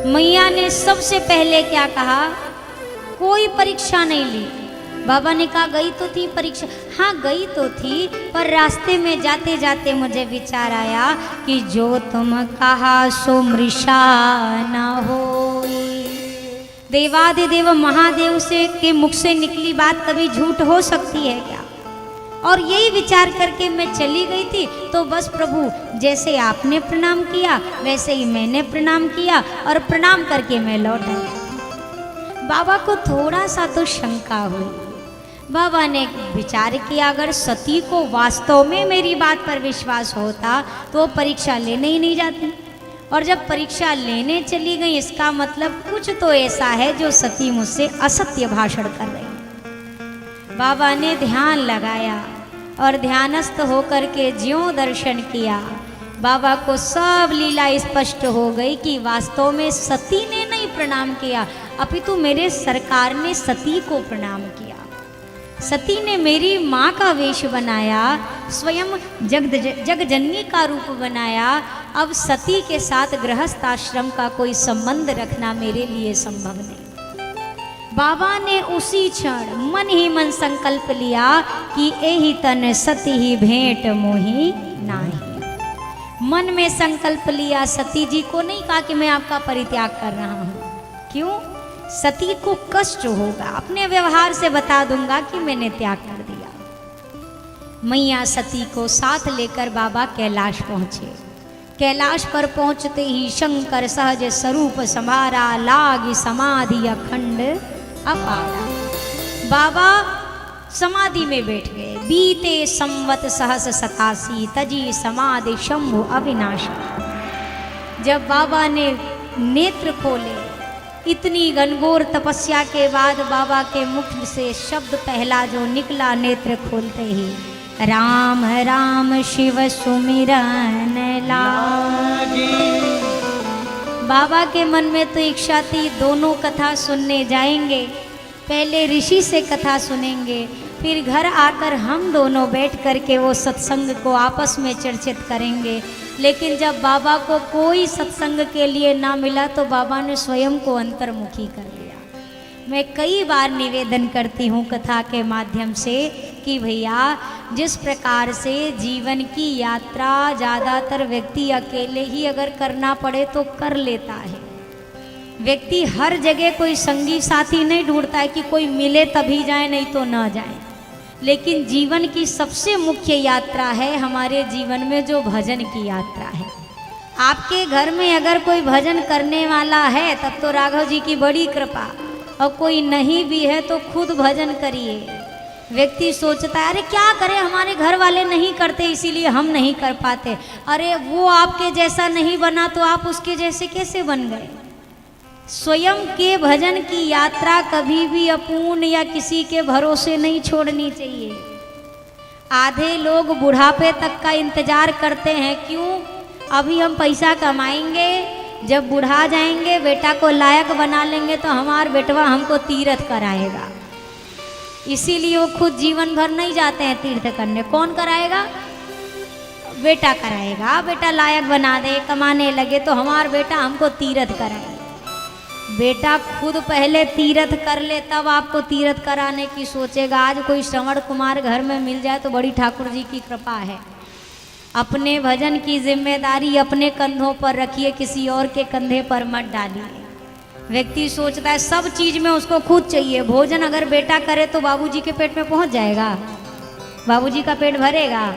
मैया ने सबसे पहले क्या कहा? कोई परीक्षा नहीं ली। बाबा ने कहा गई तो थी परीक्षा, हाँ गई तो थी, पर रास्ते में जाते जाते मुझे विचार आया कि जो तुम कहा सो मृषा न होई। देवादिदेव महादेव से के मुख से निकली बात कभी झूठ हो सकती है क्या? और यही विचार करके मैं चली गई थी। तो बस प्रभु जैसे आपने प्रणाम किया वैसे ही मैंने प्रणाम किया और प्रणाम करके मैं लौट आया। बाबा को थोड़ा सा तो शंका हुई। बाबा ने विचार किया अगर सती को वास्तव में मेरी बात पर विश्वास होता तो वो परीक्षा लेने ही नहीं जाती, और जब परीक्षा लेने चली गई इसका मतलब कुछ तो ऐसा है जो सती मुझसे असत्य भाषण कर रही है। बाबा ने ध्यान लगाया और ध्यानस्थ होकर के ज्यों दर्शन किया, बाबा को सब लीला स्पष्ट हो गई कि वास्तव में सती ने नहीं प्रणाम किया, अपितु मेरे सरकार ने सती को प्रणाम किया। सती ने मेरी माँ का वेश बनाया, स्वयं जगजननी का रूप बनाया। अब सती के साथ गृहस्थ आश्रम का कोई संबंध रखना मेरे लिए संभव नहीं। बाबा ने उसी क्षण मन ही मन संकल्प लिया कि एहि तन सती ही भेंट मोहि नाही। मन में संकल्प लिया, सती जी को नहीं कहा कि मैं आपका परित्याग कर रहा हूँ। क्यों? सती को कष्ट होगा, अपने व्यवहार से बता दूंगा कि मैंने त्याग कर दिया। मैया सती को साथ लेकर बाबा कैलाश पहुँचे। कैलाश पर पहुँचते ही शंकर सहज स्वरूप संभारा, लागी समाधि अखंड अपारा। बाबा समाधि में बैठ गए। बीते संवत सहस 87 तजी समाधि शंभु अविनाशी। जब बाबा ने नेत्र खोले, इतनी घनघोर तपस्या के बाद बाबा के मुख से शब्द पहला जो निकला नेत्र खोलते ही, राम राम शिव सुमिरन लागी। बाबा के मन में तो इच्छा थी दोनों कथा सुनने जाएंगे, पहले ऋषि से कथा सुनेंगे, फिर घर आकर हम दोनों बैठ कर के वो सत्संग को आपस में चर्चित करेंगे। लेकिन जब बाबा को कोई सत्संग के लिए ना मिला तो बाबा ने स्वयं को अंतर्मुखी कर लिया। मैं कई बार निवेदन करती हूँ कथा के माध्यम से कि भैया जिस प्रकार से जीवन की यात्रा ज़्यादातर व्यक्ति अकेले ही अगर करना पड़े तो कर लेता है। व्यक्ति हर जगह कोई संगी साथी नहीं ढूंढता है कि कोई मिले तभी जाए नहीं तो ना जाए। लेकिन जीवन की सबसे मुख्य यात्रा है हमारे जीवन में जो भजन की यात्रा है। आपके घर में अगर कोई भजन करने वाला है तब तो राघव जी की बड़ी कृपा, और कोई नहीं भी है तो खुद भजन करिए। व्यक्ति सोचता है अरे क्या करें, हमारे घर वाले नहीं करते इसीलिए हम नहीं कर पाते। अरे वो आपके जैसा नहीं बना तो आप उसके जैसे कैसे बन गए? स्वयं के भजन की यात्रा कभी भी अपूर्ण या किसी के भरोसे नहीं छोड़नी चाहिए। आधे लोग बुढ़ापे तक का इंतजार करते हैं। क्यों? अभी हम पैसा कमाएंगे, जब बुढ़ा जाएंगे बेटा को लायक बना लेंगे तो हमारा बेटवा हमको तीर्थ कराएगा। इसीलिए वो खुद जीवन भर नहीं जाते हैं तीर्थ करने। कौन कराएगा? बेटा कराएगा। बेटा लायक बना दे, कमाने लगे तो हमारा बेटा हमको तीर्थ कराए। बेटा खुद पहले तीर्थ कर ले तब आपको तीर्थ कराने की सोचेगा। आज कोई श्रवण कुमार घर में मिल जाए तो बड़ी ठाकुर जी की कृपा है। अपने भजन की जिम्मेदारी अपने कंधों पर रखिए, किसी और के कंधे पर मत डालिए। व्यक्ति सोचता है सब चीज में उसको खुद चाहिए। भोजन अगर बेटा करे तो बाबूजी के पेट में पहुंच जाएगा, बाबूजी का पेट भरेगा।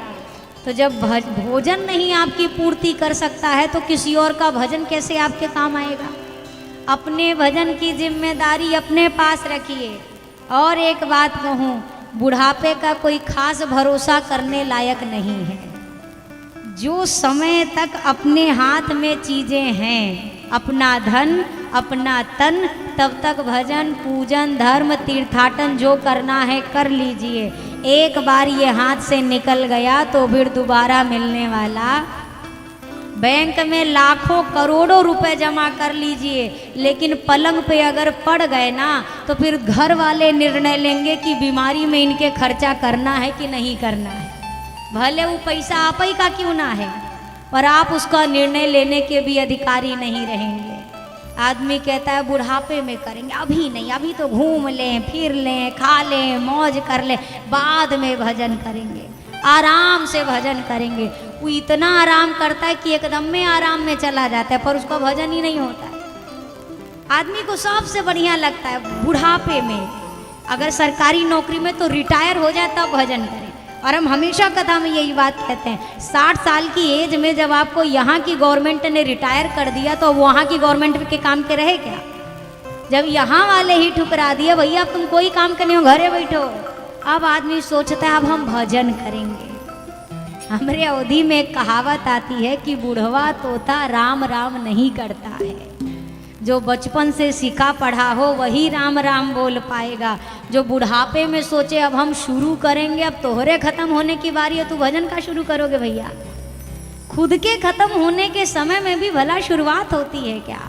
तो जब भोजन नहीं आपकी पूर्ति कर सकता है तो किसी और का भजन कैसे आपके काम आएगा? अपने भजन की जिम्मेदारी अपने पास रखिए। और एक बात कहूँ, बुढ़ापे का कोई खास भरोसा करने लायक नहीं है। जो समय तक अपने हाथ में चीज़ें हैं, अपना धन, अपना तन, तब तक भजन, पूजन, धर्म, तीर्थाटन जो करना है कर लीजिए। एक बार ये हाथ से निकल गया तो फिर दोबारा मिलने वाला। बैंक में लाखों करोड़ों रुपए जमा कर लीजिए, लेकिन पलंग पे अगर पड़ गए ना तो फिर घर वाले निर्णय लेंगे कि बीमारी में इनके खर्चा करना है कि नहीं करना है। भले वो पैसा आप ही का क्यों ना है, पर आप उसका निर्णय लेने के भी अधिकारी नहीं रहेंगे। आदमी कहता है बुढ़ापे में करेंगे, अभी नहीं, अभी तो घूम लें, फिर लें, खा लें, मौज कर लें, बाद में भजन करेंगे, आराम से भजन करेंगे। वो इतना आराम करता है कि एकदम में आराम में चला जाता है, पर उसका भजन ही नहीं होता है। आदमी को सबसे बढ़िया लगता है बुढ़ापे में, अगर सरकारी नौकरी में तो रिटायर हो जाए तब भजन करे, और हम हमेशा कथा में यही बात कहते हैं, 60 साल की एज में जब आपको यहाँ की गवर्नमेंट ने रिटायर कर दिया तो वहाँ की गवर्नमेंट के काम के रहे क्या? जब यहाँ वाले ही ठुकरा दिए, भैया अब तुम कोई काम करने हो, घरे बैठो। अब आदमी सोचता है अब हम भजन करेंगे। हमारे अवधि में एक कहावत आती है कि बूढ़वा तोता राम राम नहीं करता है। जो बचपन से सीखा पढ़ा हो वही राम राम बोल पाएगा। जो बुढ़ापे में सोचे अब हम शुरू करेंगे, अब तोहरे खत्म होने की बारी है, तू भजन का शुरू करोगे भैया? खुद के खत्म होने के समय में भी भला शुरुआत होती है क्या?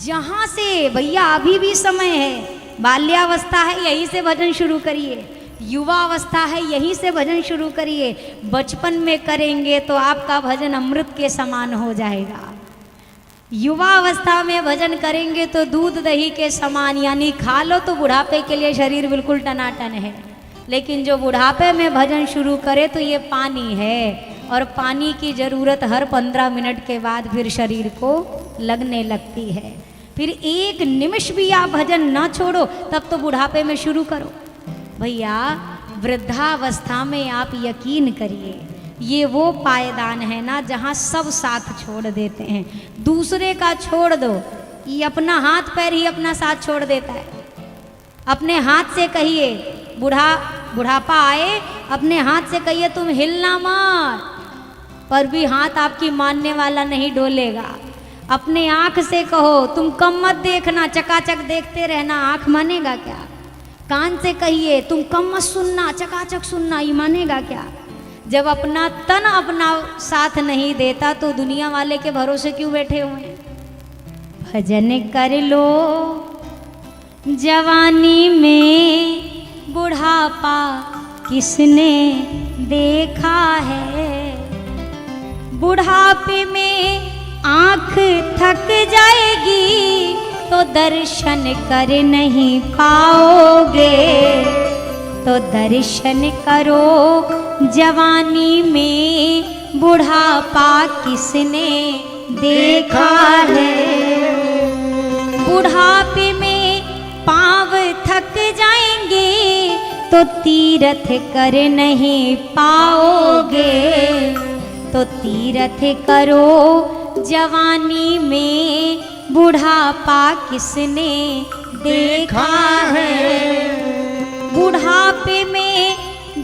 जहाँ से भैया अभी भी समय है, बाल्यावस्था है यहीं से भजन शुरू करिए, युवा अवस्था है यहीं से भजन शुरू करिए। बचपन में करेंगे तो आपका भजन अमृत के समान हो जाएगा। युवा अवस्था में भजन करेंगे तो दूध दही के समान, यानी खा लो तो बुढ़ापे के लिए शरीर बिल्कुल टनाटन है। लेकिन जो बुढ़ापे में भजन शुरू करे तो ये पानी है, और पानी की ज़रूरत हर 15 मिनट के बाद फिर शरीर को लगने लगती है। फिर एक निमिष भी आप भजन ना छोड़ो, तब तो बुढ़ापे में शुरू करो। भैया वृद्धावस्था में आप यकीन करिए, ये वो पायदान है ना जहाँ सब साथ छोड़ देते हैं। दूसरे का छोड़ दो, ये अपना हाथ पैर ही अपना साथ छोड़ देता है। अपने हाथ से कहिए, बुढ़ापा आए, अपने हाथ से कहिए तुम हिलना मत, पर भी हाथ आपकी मानने वाला नहीं डोलेगा। अपने आँख से कहो तुम कम मत देखना, चकाचक देखते रहना, आँख मानेगा क्या? कान से कहिए तुम कम मत सुनना, चकाचक सुनना, ये मानेगा क्या? जब अपना तन अपना साथ नहीं देता तो दुनिया वाले के भरोसे क्यों बैठे हुए हैं? भजन कर लो जवानी में, बुढ़ापा किसने देखा है? बुढ़ापे में आँख थक जाएगी तो दर्शन कर नहीं पाओगे। तो दर्शन करो जवानी में, बुढ़ापा किसने देखा है? बुढ़ापे में पाँव थक जाएंगे तो तीर्थ कर नहीं पाओगे। तो तीर्थ करो जवानी में, बुढ़ापा किसने देखा है? बुढ़ापे में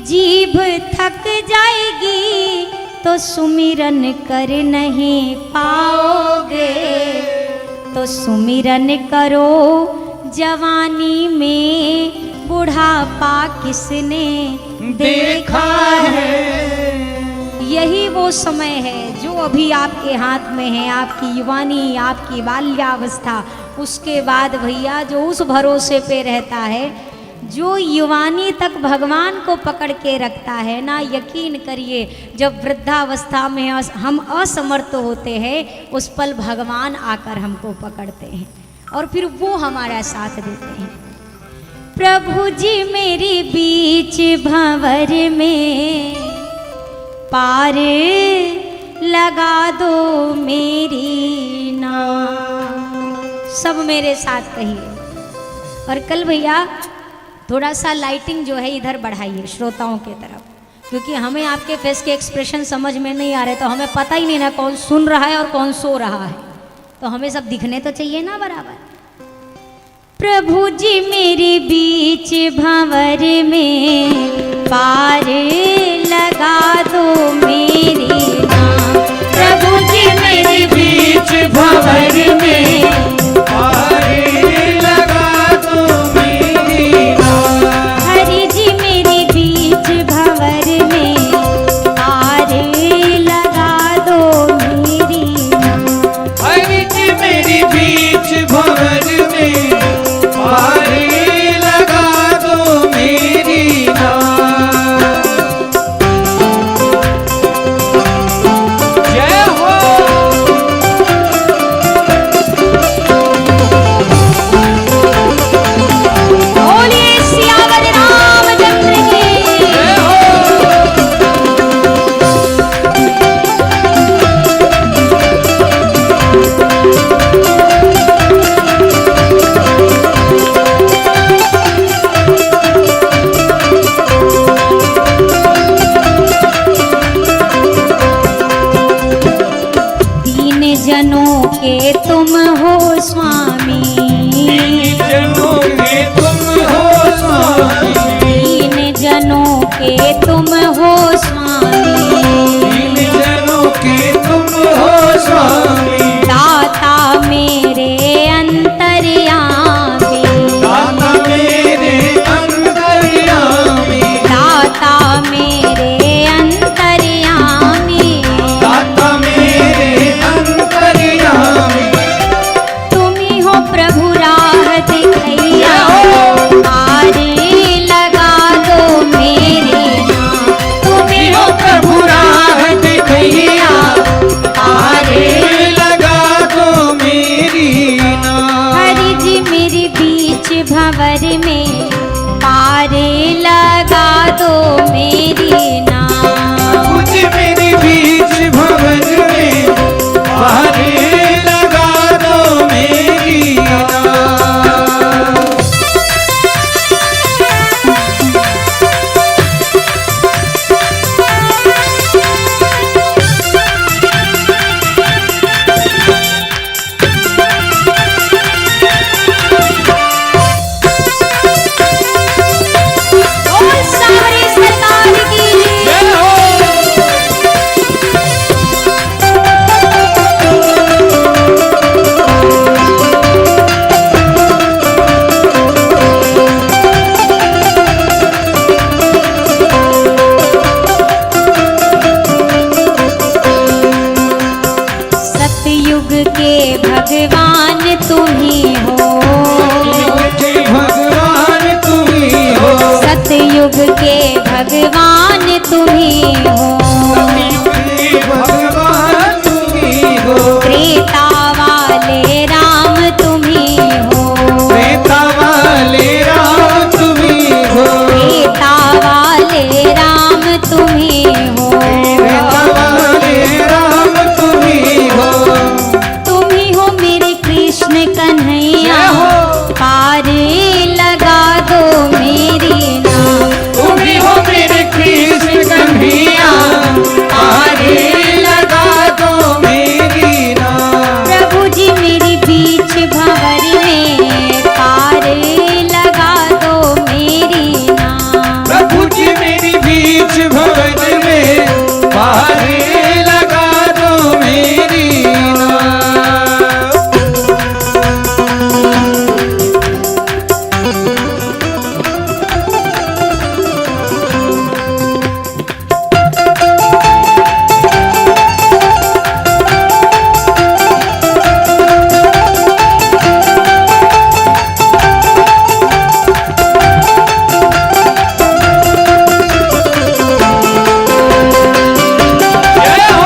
जीभ थक जाएगी तो सुमिरन कर नहीं पाओगे। तो सुमिरन करो जवानी में, बुढ़ापा किसने देखा है? यही वो समय है जो अभी आपके हाथ में है, आपकी युवानी, आपकी बाल्यावस्था। उसके बाद भैया जो उस भरोसे पे रहता है, जो युवानी तक भगवान को पकड़ के रखता है ना, यकीन करिए जब वृद्धावस्था में हम असमर्थ होते हैं, उस पल भगवान आकर हमको पकड़ते हैं और फिर वो हमारा साथ देते हैं। प्रभु जी मेरी बीच भंवर में, पार लगा दो मेरी नाव। सब मेरे साथ कहिए। और कल भैया थोड़ा सा लाइटिंग जो है इधर बढ़ाइए श्रोताओं के तरफ, क्योंकि हमें आपके फेस के एक्सप्रेशन समझ में नहीं आ रहे, तो हमें पता ही नहीं ना कौन सुन रहा है और कौन सो रहा है। तो हमें सब दिखने तो चाहिए ना बराबर। प्रभु जी मेरे बीच भंवर में, पार लगा दो मेरी नाव। प्रभु जी मेरे बीच भंवर में, पार लगा दो मेरी नाव। हरि जी मेरे बीच भंवर में, पार लगा दो मेरी नाव। हरि जी मेरी बीच भंवर में, पार लगा दो मेरी नाव। जय हो। भंवर में पार लगा दो मेरी नाव। मुझ मेरी बीच भंवर में पार लगा दो मेरी नाव। और सारी सरकार की जय हो। सतयुग के भगवान तुम ही हो। भगवान तुम ही हो। सतयुग के भगवान तुम ही हो। भगवान तुम ही हो। त्रेता वाले राम तुम ही हो। त्रेता वाले राम तुम ही हो। त्रेता वाले राम तुम ही हो। त्रेता वाले राम तुम ही हो। तुम ही हो मेरे कृष्ण कन्हैया, जय हो। पार लगा दो मेरी नाव। तुम ही हो मेरे कृष्ण कन्हैया, पार लगा दो मेरी नाव। प्रभु जी मेरी बीच भंवर में पार लगा दो मेरी नाव। प्रभु जी मेरी बीच भवन में पार लगा दो मेरी नाव। जय हो।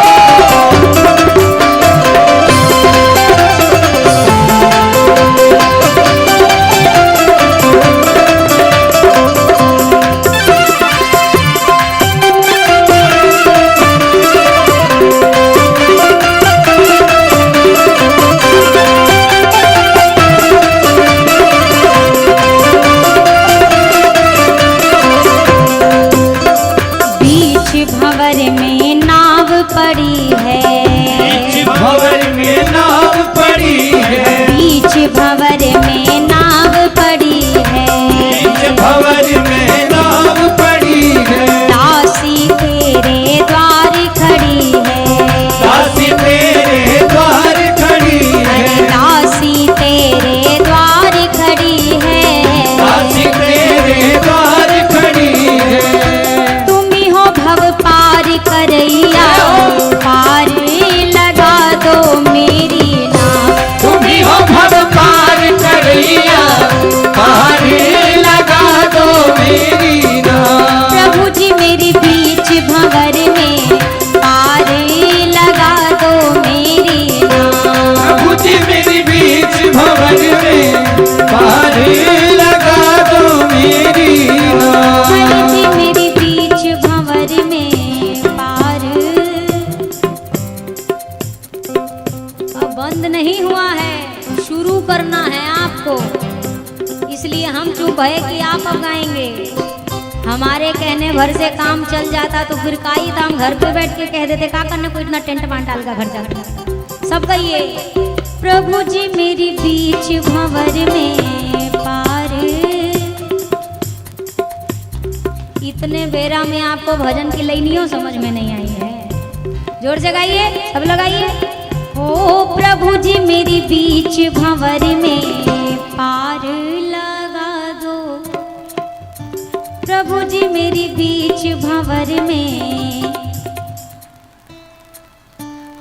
बीच भंवर में नाव पड़ी है। बीच भवन में नाव पड़ी है। बीच भंवर में नाव पड़ी है। बीच भवन में नाव पड़ी है। दासी तेरे द्वार खड़ी है। दासी तेरे द्वार खड़ी है। अरे दासी तेरे द्वार खड़ी है। दासी तेरे द्वार खड़ी है। तुम ही हो भव पार करैया, पार लगा दो मेरी नाव। तुम ही हो भव पार करैया, पार लगा दो मेरी नाव। प्रभु जी मेरी बीच भंवर में पार लगा दो मेरी नाव। प्रभु जी मेरी बीच भवन में पार लगा दो मेरी नाव। हरि जी मेरी बीच भंवर में पार। अब बंद नहीं हुआ है, शुरू करना है आपको, इसलिए हम चुप है कि आप अब गाएंगे। हमारे कहने भर से काम चल जाता तो फिर काई दाम घर पे बैठ के कह देते का करने को इतना टेंट पांटाल का खर्चा करता। सब कहिए प्रभु जी मेरी बीच भंवर में पार। इतने बेरा में आपको भजन की लाइनियों समझ में नहीं आई है। जोर से गाइए, सब लगाइए। ओ प्रभु जी मेरी बीच भंवर में पार लगा दो। प्रभु जी मेरी बीच भंवर में।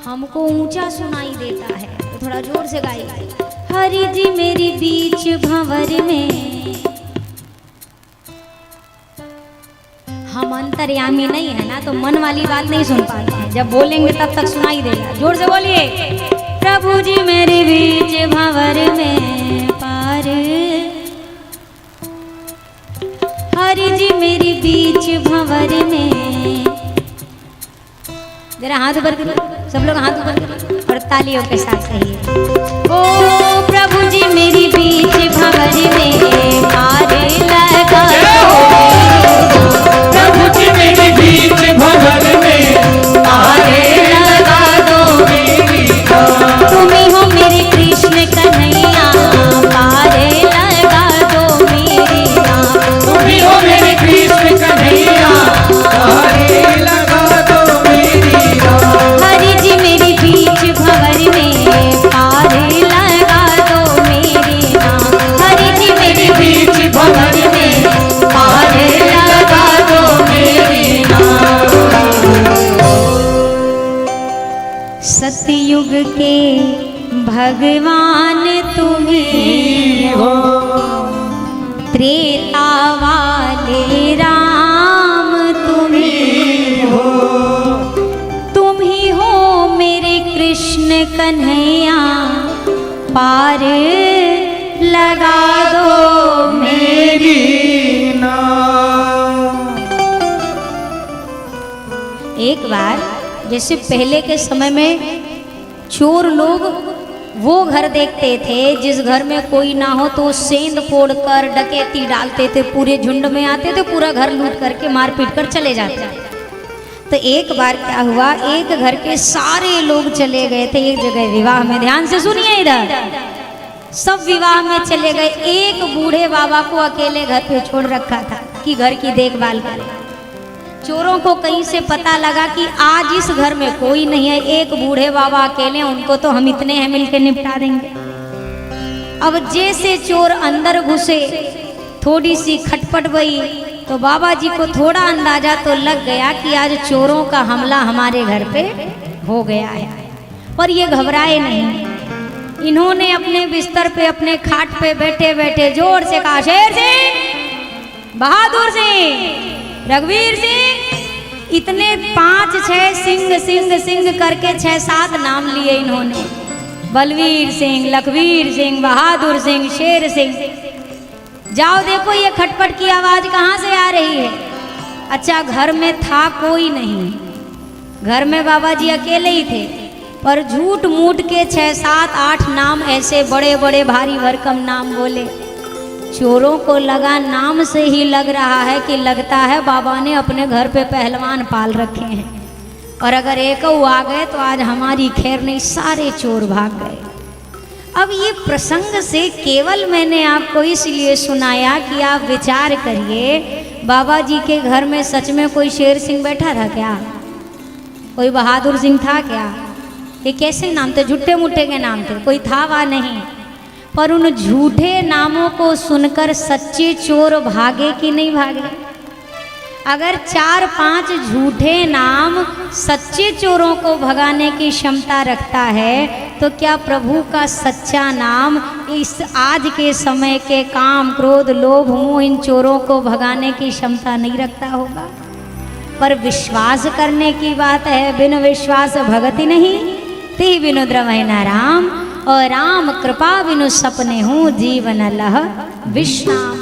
हमको ऊंचा सुनाई देता है तो थोड़ा जोर से गाइए। हरि जी मेरी बीच भंवर में। हम अंतर्यामी नहीं है ना, तो मन वाली बात नहीं सुन पाते हैं। जब बोलेंगे तब तक सुनाई देगा। जोर से बोलिए। प्रभु जी मेरे बीच भंवर में पार हाथ ऊपर करिए, सब लोग हाथ ऊपर करिए और तालियों के साथ कहिए, ओ प्रभु जी मेरी बीच भंवर में पार लगा दो, प्रभु जी मेरी बीच भंवर में पार लगा दो मेरी नाव। तुम ही हो मेरे कृष्ण कन्हैया पार लगा दो मेरी नाव। तुम ही हो मेरे कृष्ण कन्हैया पार लगा दो मेरी नाव। हरि जी मेरी बीच भंवर में पार लगा दो मेरी नाव। हरि जी मेरी बीच भंवर में पार लगा दो मेरी नाव। सतयुग के भगवान तुम ही हो, त्रेता वाले राम तुम ही हो, तुम ही हो मेरे कृष्ण कन्हैया पार लगा दो मेरी। एक बार जैसे पहले के समय में चोर लोग वो घर देखते थे जिस घर में कोई ना हो तो सेंध फोड़ कर डकैती डालते थे, पूरे झुंड में आते थे, पूरा घर लूट करके मार पीट कर चले जाते थे। तो एक बार क्या हुआ, एक घर के सारे लोग चले गए थे एक जगह विवाह में, ध्यान से सुनिए इधर, सब विवाह में चले गए, एक बूढ़े बाबा को अकेले घर पे छोड़ रखा था कि घर की देखभाल करे। चोरों को कहीं से पता लगा कि आज इस घर में कोई नहीं है, एक बूढ़े बाबा अकेले, उनको तो हम इतने हैं मिलके निपटा देंगे। अब जैसे चोर अंदर घुसे, थोड़ी सी खटपट हुई तो बाबा जी को थोड़ा अंदाजा तो लग गया कि आज चोरों का हमला हमारे घर पे हो गया है। पर ये घबराए नहीं, इन्होंने अपने बिस्तर पे अपने खाट पे बैठे बैठे जोर से कहा, शेर सिंह, बहादुर सिंह, रघुवीर सिंह, इतने 5-6 सिंह सिंह सिंह करके 6-7 नाम लिए इन्होंने, बलवीर सिंह, लखवीर सिंह, बहादुर सिंह, शेर सिंह। जाओ देखो ये खटपट की आवाज कहाँ से आ रही है। अच्छा, घर में था कोई नहीं, घर में बाबा जी अकेले ही थे, पर झूठ मूठ के 6-7-8 नाम ऐसे बड़े बड़े भारी भरकम नाम बोले। चोरों को लगा नाम से ही लग रहा है कि लगता है बाबा ने अपने घर पे पहलवान पाल रखे हैं, और अगर एक आ गए तो आज हमारी खैर नहीं, सारे चोर भाग गए। अब ये प्रसंग से केवल मैंने आपको इसलिए सुनाया कि आप विचार करिए, बाबा जी के घर में सच में कोई शेर सिंह बैठा था क्या, कोई बहादुर सिंह था क्या? ये कैसे नाम थे, झूठे मूठे के नाम थे, कोई था वह नहीं। पर उन झूठे नामों को सुनकर सच्चे चोर भागे कि नहीं भागे? अगर 4-5 झूठे नाम सच्चे चोरों को भगाने की क्षमता रखता है तो क्या प्रभु का सच्चा नाम इस आज के समय के काम, क्रोध, लोभ, मोह इन चोरों को भगाने की क्षमता नहीं रखता होगा? पर विश्वास करने की बात है, बिन विश्वास भगति नहीं, ते बिनु द्रवै न राम, और राम कृपा बिनु सपने हूँ जीवन लह विश्राम।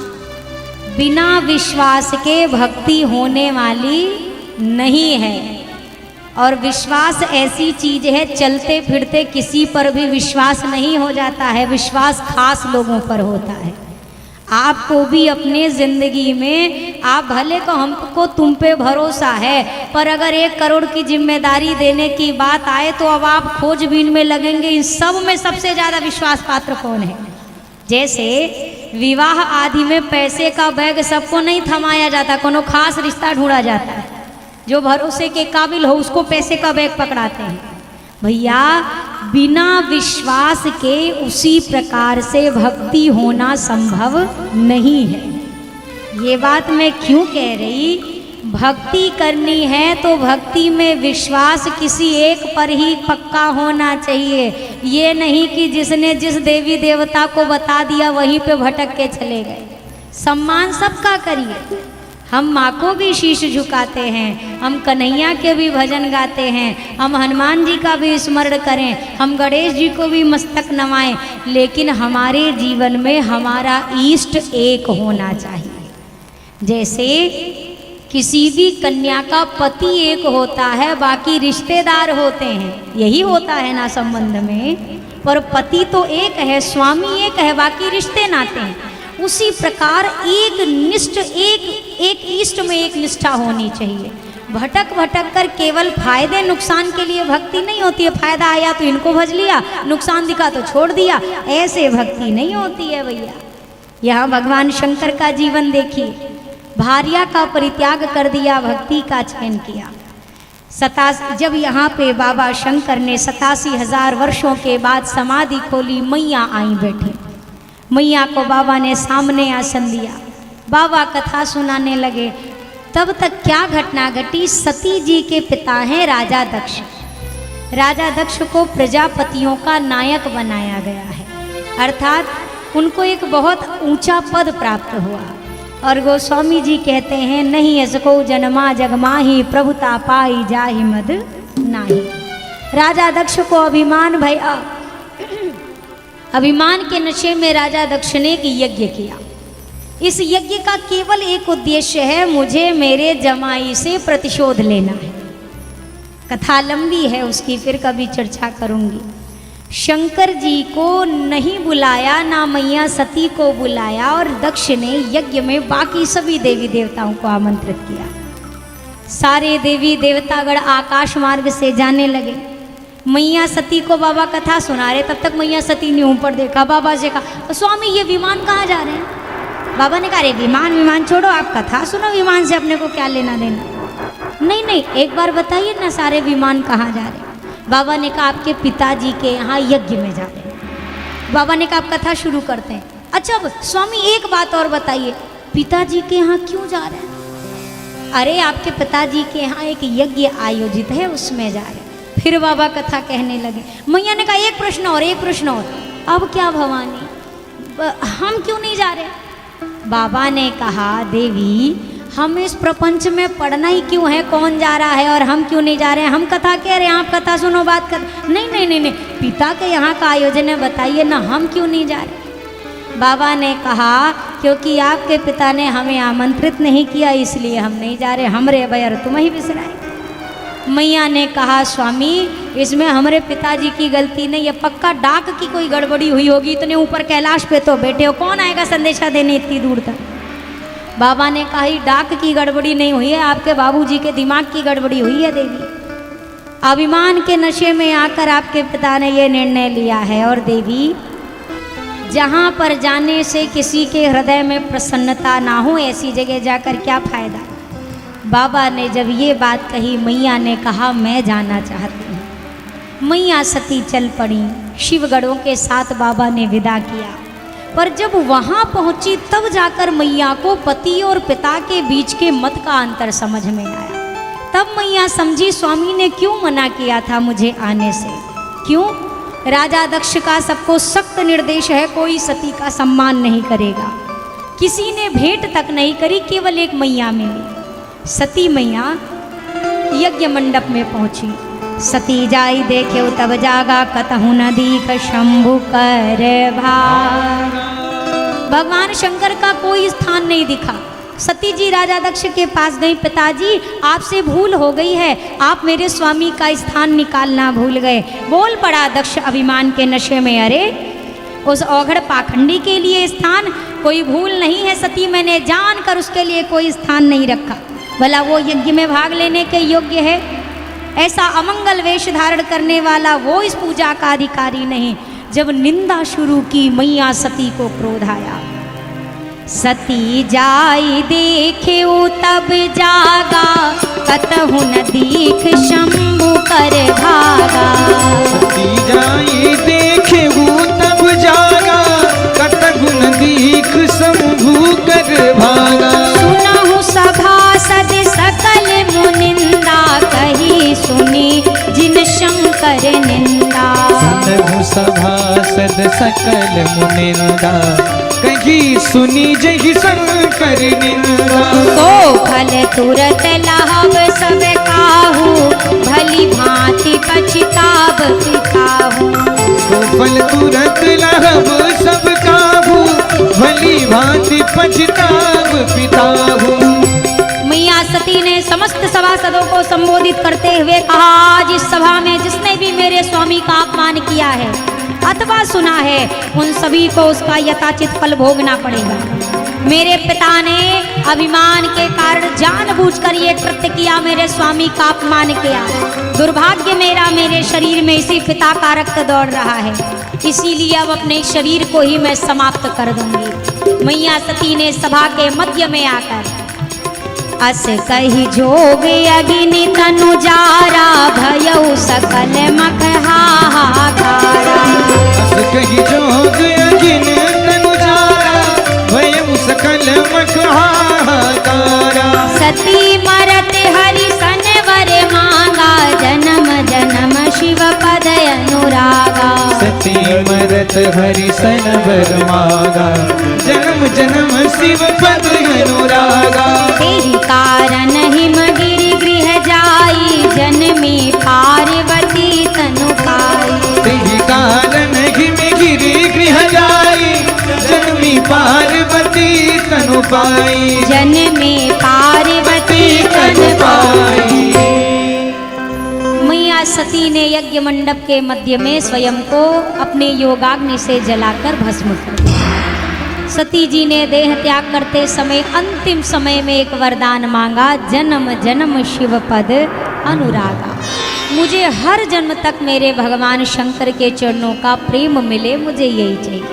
बिना विश्वास के भक्ति होने वाली नहीं है, और विश्वास ऐसी चीज है, चलते फिरते किसी पर भी विश्वास नहीं हो जाता है, विश्वास खास लोगों पर होता है। आपको भी अपने जिंदगी में, आप भले को हमको तुम पे भरोसा है, पर अगर 1 करोड़ की जिम्मेदारी देने की बात आए तो अब आप खोजबीन में लगेंगे इन सब में सबसे ज्यादा विश्वास पात्र कौन है। जैसे विवाह आदि में पैसे का बैग सबको नहीं थमाया जाता, कोनो खास रिश्ता ढूंढा जाता है, जो भरोसे के काबिल हो उसको पैसे का बैग पकड़ाते हैं। भैया, बिना विश्वास के उसी प्रकार से भक्ति होना संभव नहीं है। ये बात मैं क्यों कह रही, भक्ति करनी है तो भक्ति में विश्वास किसी एक पर ही पक्का होना चाहिए। ये नहीं कि जिसने जिस देवी देवता को बता दिया वहीं पे भटक के चले गए। सम्मान सबका करिए, हम माँ को भी शीश झुकाते हैं, हम कन्हैया के भी भजन गाते हैं, हम हनुमान जी का भी स्मरण करें, हम गणेश जी को भी मस्तक नवाएं, लेकिन हमारे जीवन में हमारा इष्ट एक होना चाहिए। जैसे किसी भी कन्या का पति एक होता है, बाकी रिश्तेदार होते हैं, यही होता है ना संबंध में। पर पति तो एक है, स्वामी एक है, बाकी रिश्ते नाते हैं। उसी प्रकार एक निष्ठ, एक इष्ट में एक निष्ठा होनी चाहिए। भटक भटक कर केवल फायदे नुकसान के लिए भक्ति नहीं होती है। फायदा आया तो इनको भज लिया, नुकसान दिखा तो छोड़ दिया, ऐसे भक्ति नहीं होती है भैया। यहाँ भगवान शंकर का जीवन देखिए, भार्या का परित्याग कर दिया, भक्ति का चयन किया। जब यहाँ पे बाबा शंकर ने 87,000 वर्षों के बाद समाधि खोली, मैया आई बैठे। मैया को बाबा ने सामने आसन दिया, बाबा कथा सुनाने लगे। तब तक क्या घटना घटी, सती जी के पिता हैं राजा दक्ष। राजा दक्ष को प्रजापतियों का नायक बनाया गया है, अर्थात उनको एक बहुत ऊंचा पद प्राप्त हुआ। और गोस्वामी जी कहते हैं, नहीं असको जन्मा जगमाही, प्रभुता पाई जाहि मद नाही। राजा दक्ष को अभिमान भया, अभिमान के नशे में राजा दक्ष ने एक यज्ञ किया। इस यज्ञ का केवल एक उद्देश्य है, मुझे मेरे जमाई से प्रतिशोध लेना है। कथा लंबी है उसकी, फिर कभी चर्चा करूंगी। शंकर जी को नहीं बुलाया, ना मैया सती को बुलाया, और दक्ष ने यज्ञ में बाकी सभी देवी देवताओं को आमंत्रित किया। सारे देवी देवतागण आकाश मार्ग से जाने लगे। मैया सती को बाबा कथा सुना रहे, तब तक मैया सती ने ऊपर देखा, बाबा से कहा, स्वामी ये विमान कहाँ जा रहे हैं? बाबा ने कहा, अरे विमान छोड़ो, आप कथा सुनो, विमान से अपने को क्या लेना देना। नहीं, एक बार बताइए ना, सारे विमान कहाँ जा रहे हैं? बाबा ने कहा, आपके पिताजी के यहाँ यज्ञ में जा रहे हैं। बाबा ने कहा, आप कथा शुरू करते हैं। अच्छा स्वामी एक बात और बताइए, पिताजी के यहाँ क्यों जा रहे हैं? अरे आपके पिताजी के यहाँ एक यज्ञ आयोजित है, उसमें जा रहे हैं। फिर बाबा कथा कहने लगे। मैया ने कहा, एक प्रश्न और। अब क्या भवानी, हम क्यों नहीं जा रहे? बाबा ने कहा, देवी हम इस प्रपंच में पढ़ना ही क्यों है, कौन जा रहा है और हम क्यों नहीं जा रहे हैं? हम कथा कह रहे हैं, आप कथा सुनो, बात कर। नहीं, पिता के यहाँ का आयोजन है, बताइए ना, हम क्यों नहीं जा रहे? बाबा ने कहा, क्योंकि आपके पिता ने हमें आमंत्रित नहीं किया, इसलिए हम नहीं जा रहे, हमरे बैर तुम ही बिसराए। मैया ने कहा, स्वामी इसमें हमारे पिताजी की गलती नहीं है, पक्का डाक की कोई गड़बड़ी हुई होगी, इतने ऊपर कैलाश पे तो बैठे हो, कौन आएगा संदेशा देने इतनी दूर तक? बाबा ने कहा, डाक की गड़बड़ी नहीं हुई है, आपके बाबूजी के दिमाग की गड़बड़ी हुई है देवी। अभिमान के नशे में आकर आपके पिता ने ये निर्णय लिया है। और देवी, जहाँ पर जाने से किसी के हृदय में प्रसन्नता ना हो, ऐसी जगह जाकर क्या फायदा? बाबा ने जब ये बात कही, मैया ने कहा, मैं जाना चाहती हूँ। मैया सती चल पड़ी, शिवगढ़ों के साथ बाबा ने विदा किया। पर जब वहाँ पहुँची, तब जाकर मैया को पति और पिता के बीच के मत का अंतर समझ में आया। तब मैया समझी, स्वामी ने क्यों मना किया था मुझे आने से। क्यों? राजा दक्ष का सबको सख्त निर्देश है, कोई सती का सम्मान नहीं करेगा। किसी ने भेंट तक नहीं करी, केवल एक मैया मिली। सती मैया यज्ञ मंडप में पहुंची। सती जाई देखे तब जागा, कतहु न दीख शंभु कर भाग। भगवान शंकर का कोई स्थान नहीं दिखा। सती जी राजा दक्ष के पास गई, पिताजी आपसे भूल हो गई है, आप मेरे स्वामी का स्थान निकालना भूल गए। बोल पड़ा दक्ष अभिमान के नशे में, अरे उस औघड़ पाखंडी के लिए स्थान कोई भूल नहीं है सती, मैंने जानकर उसके लिए कोई स्थान नहीं रखा। भला वो यज्ञ में भाग लेने के योग्य है? ऐसा अमंगल वेश धारण करने वाला वो इस पूजा का अधिकारी नहीं। जब निंदा शुरू की, मैया सती को क्रोध आया। सती जाई देखे तब जागा, कतहु न दीख शंभु कर भागा। सती जाई देखे तब जागा, कतहु न दीख शंभु कर भागा। सुनहु सभासद सकल मुनिंदा, कही सुनी जिन शंकर निंदा। सुनहु सभासद सकल मुनिंदा, कही सुनी जहि शंकर निंदा। तो फल तुरत लाभ सब काहू, भली भांति पछताब पिताहू। तो फल तुरत लाभ सब काहू, भली भांति पछताब पिताहू। मैया सती ने समस्त सभासदों को संबोधित करते हुए कहा, आज इस सभा में जिसने भी मेरे स्वामी का अपमान किया है अथवा सुना है, उन सभी को उसका यथाचित फल भोगना पड़ेगा। मेरे पिता ने अभिमान के कारण जानबूझकर ये कृत्य किया, मेरे स्वामी का अपमान किया। दुर्भाग्य मेरा, मेरे शरीर में इसी पिता का रक्त दौड़ रहा है, इसीलिए अब अपने शरीर को ही मैं समाप्त कर दूंगी। मैया सती ने सभा के मध्य में आकर अस कही जोग अग्नि तनु जारा, भयउ सकल मख हाहाकारा। अस कही जोग अग्नि तनु जारा, भयउ सकल मख हाहाकारा। सती मरत हरि सन वर मांगा, जन्म जन्म शिव पद अनुरागा। सती मरत हरि सन वर मांगा, जन्म जन्म शिव पद अनुरागा। तेहि कारण हिमगिरि गृह जाई, जन्मी पार्वती तनु पाई। तेहि कारण हिमगिरि गृह जाई, जन्मी पार्वती तनु पाई। जन्मे पार्वती तनु पाई। मैया सती ने यज्ञ मंडप के मध्य में स्वयं को अपने योगाग्नि से जलाकर भस्म कर दिया। सती जी ने देह त्याग करते समय अंतिम समय में एक वरदान मांगा, जन्म जन्म शिव पद अनुरागा। मुझे हर जन्म तक मेरे भगवान शंकर के चरणों का प्रेम मिले, मुझे यही चाहिए।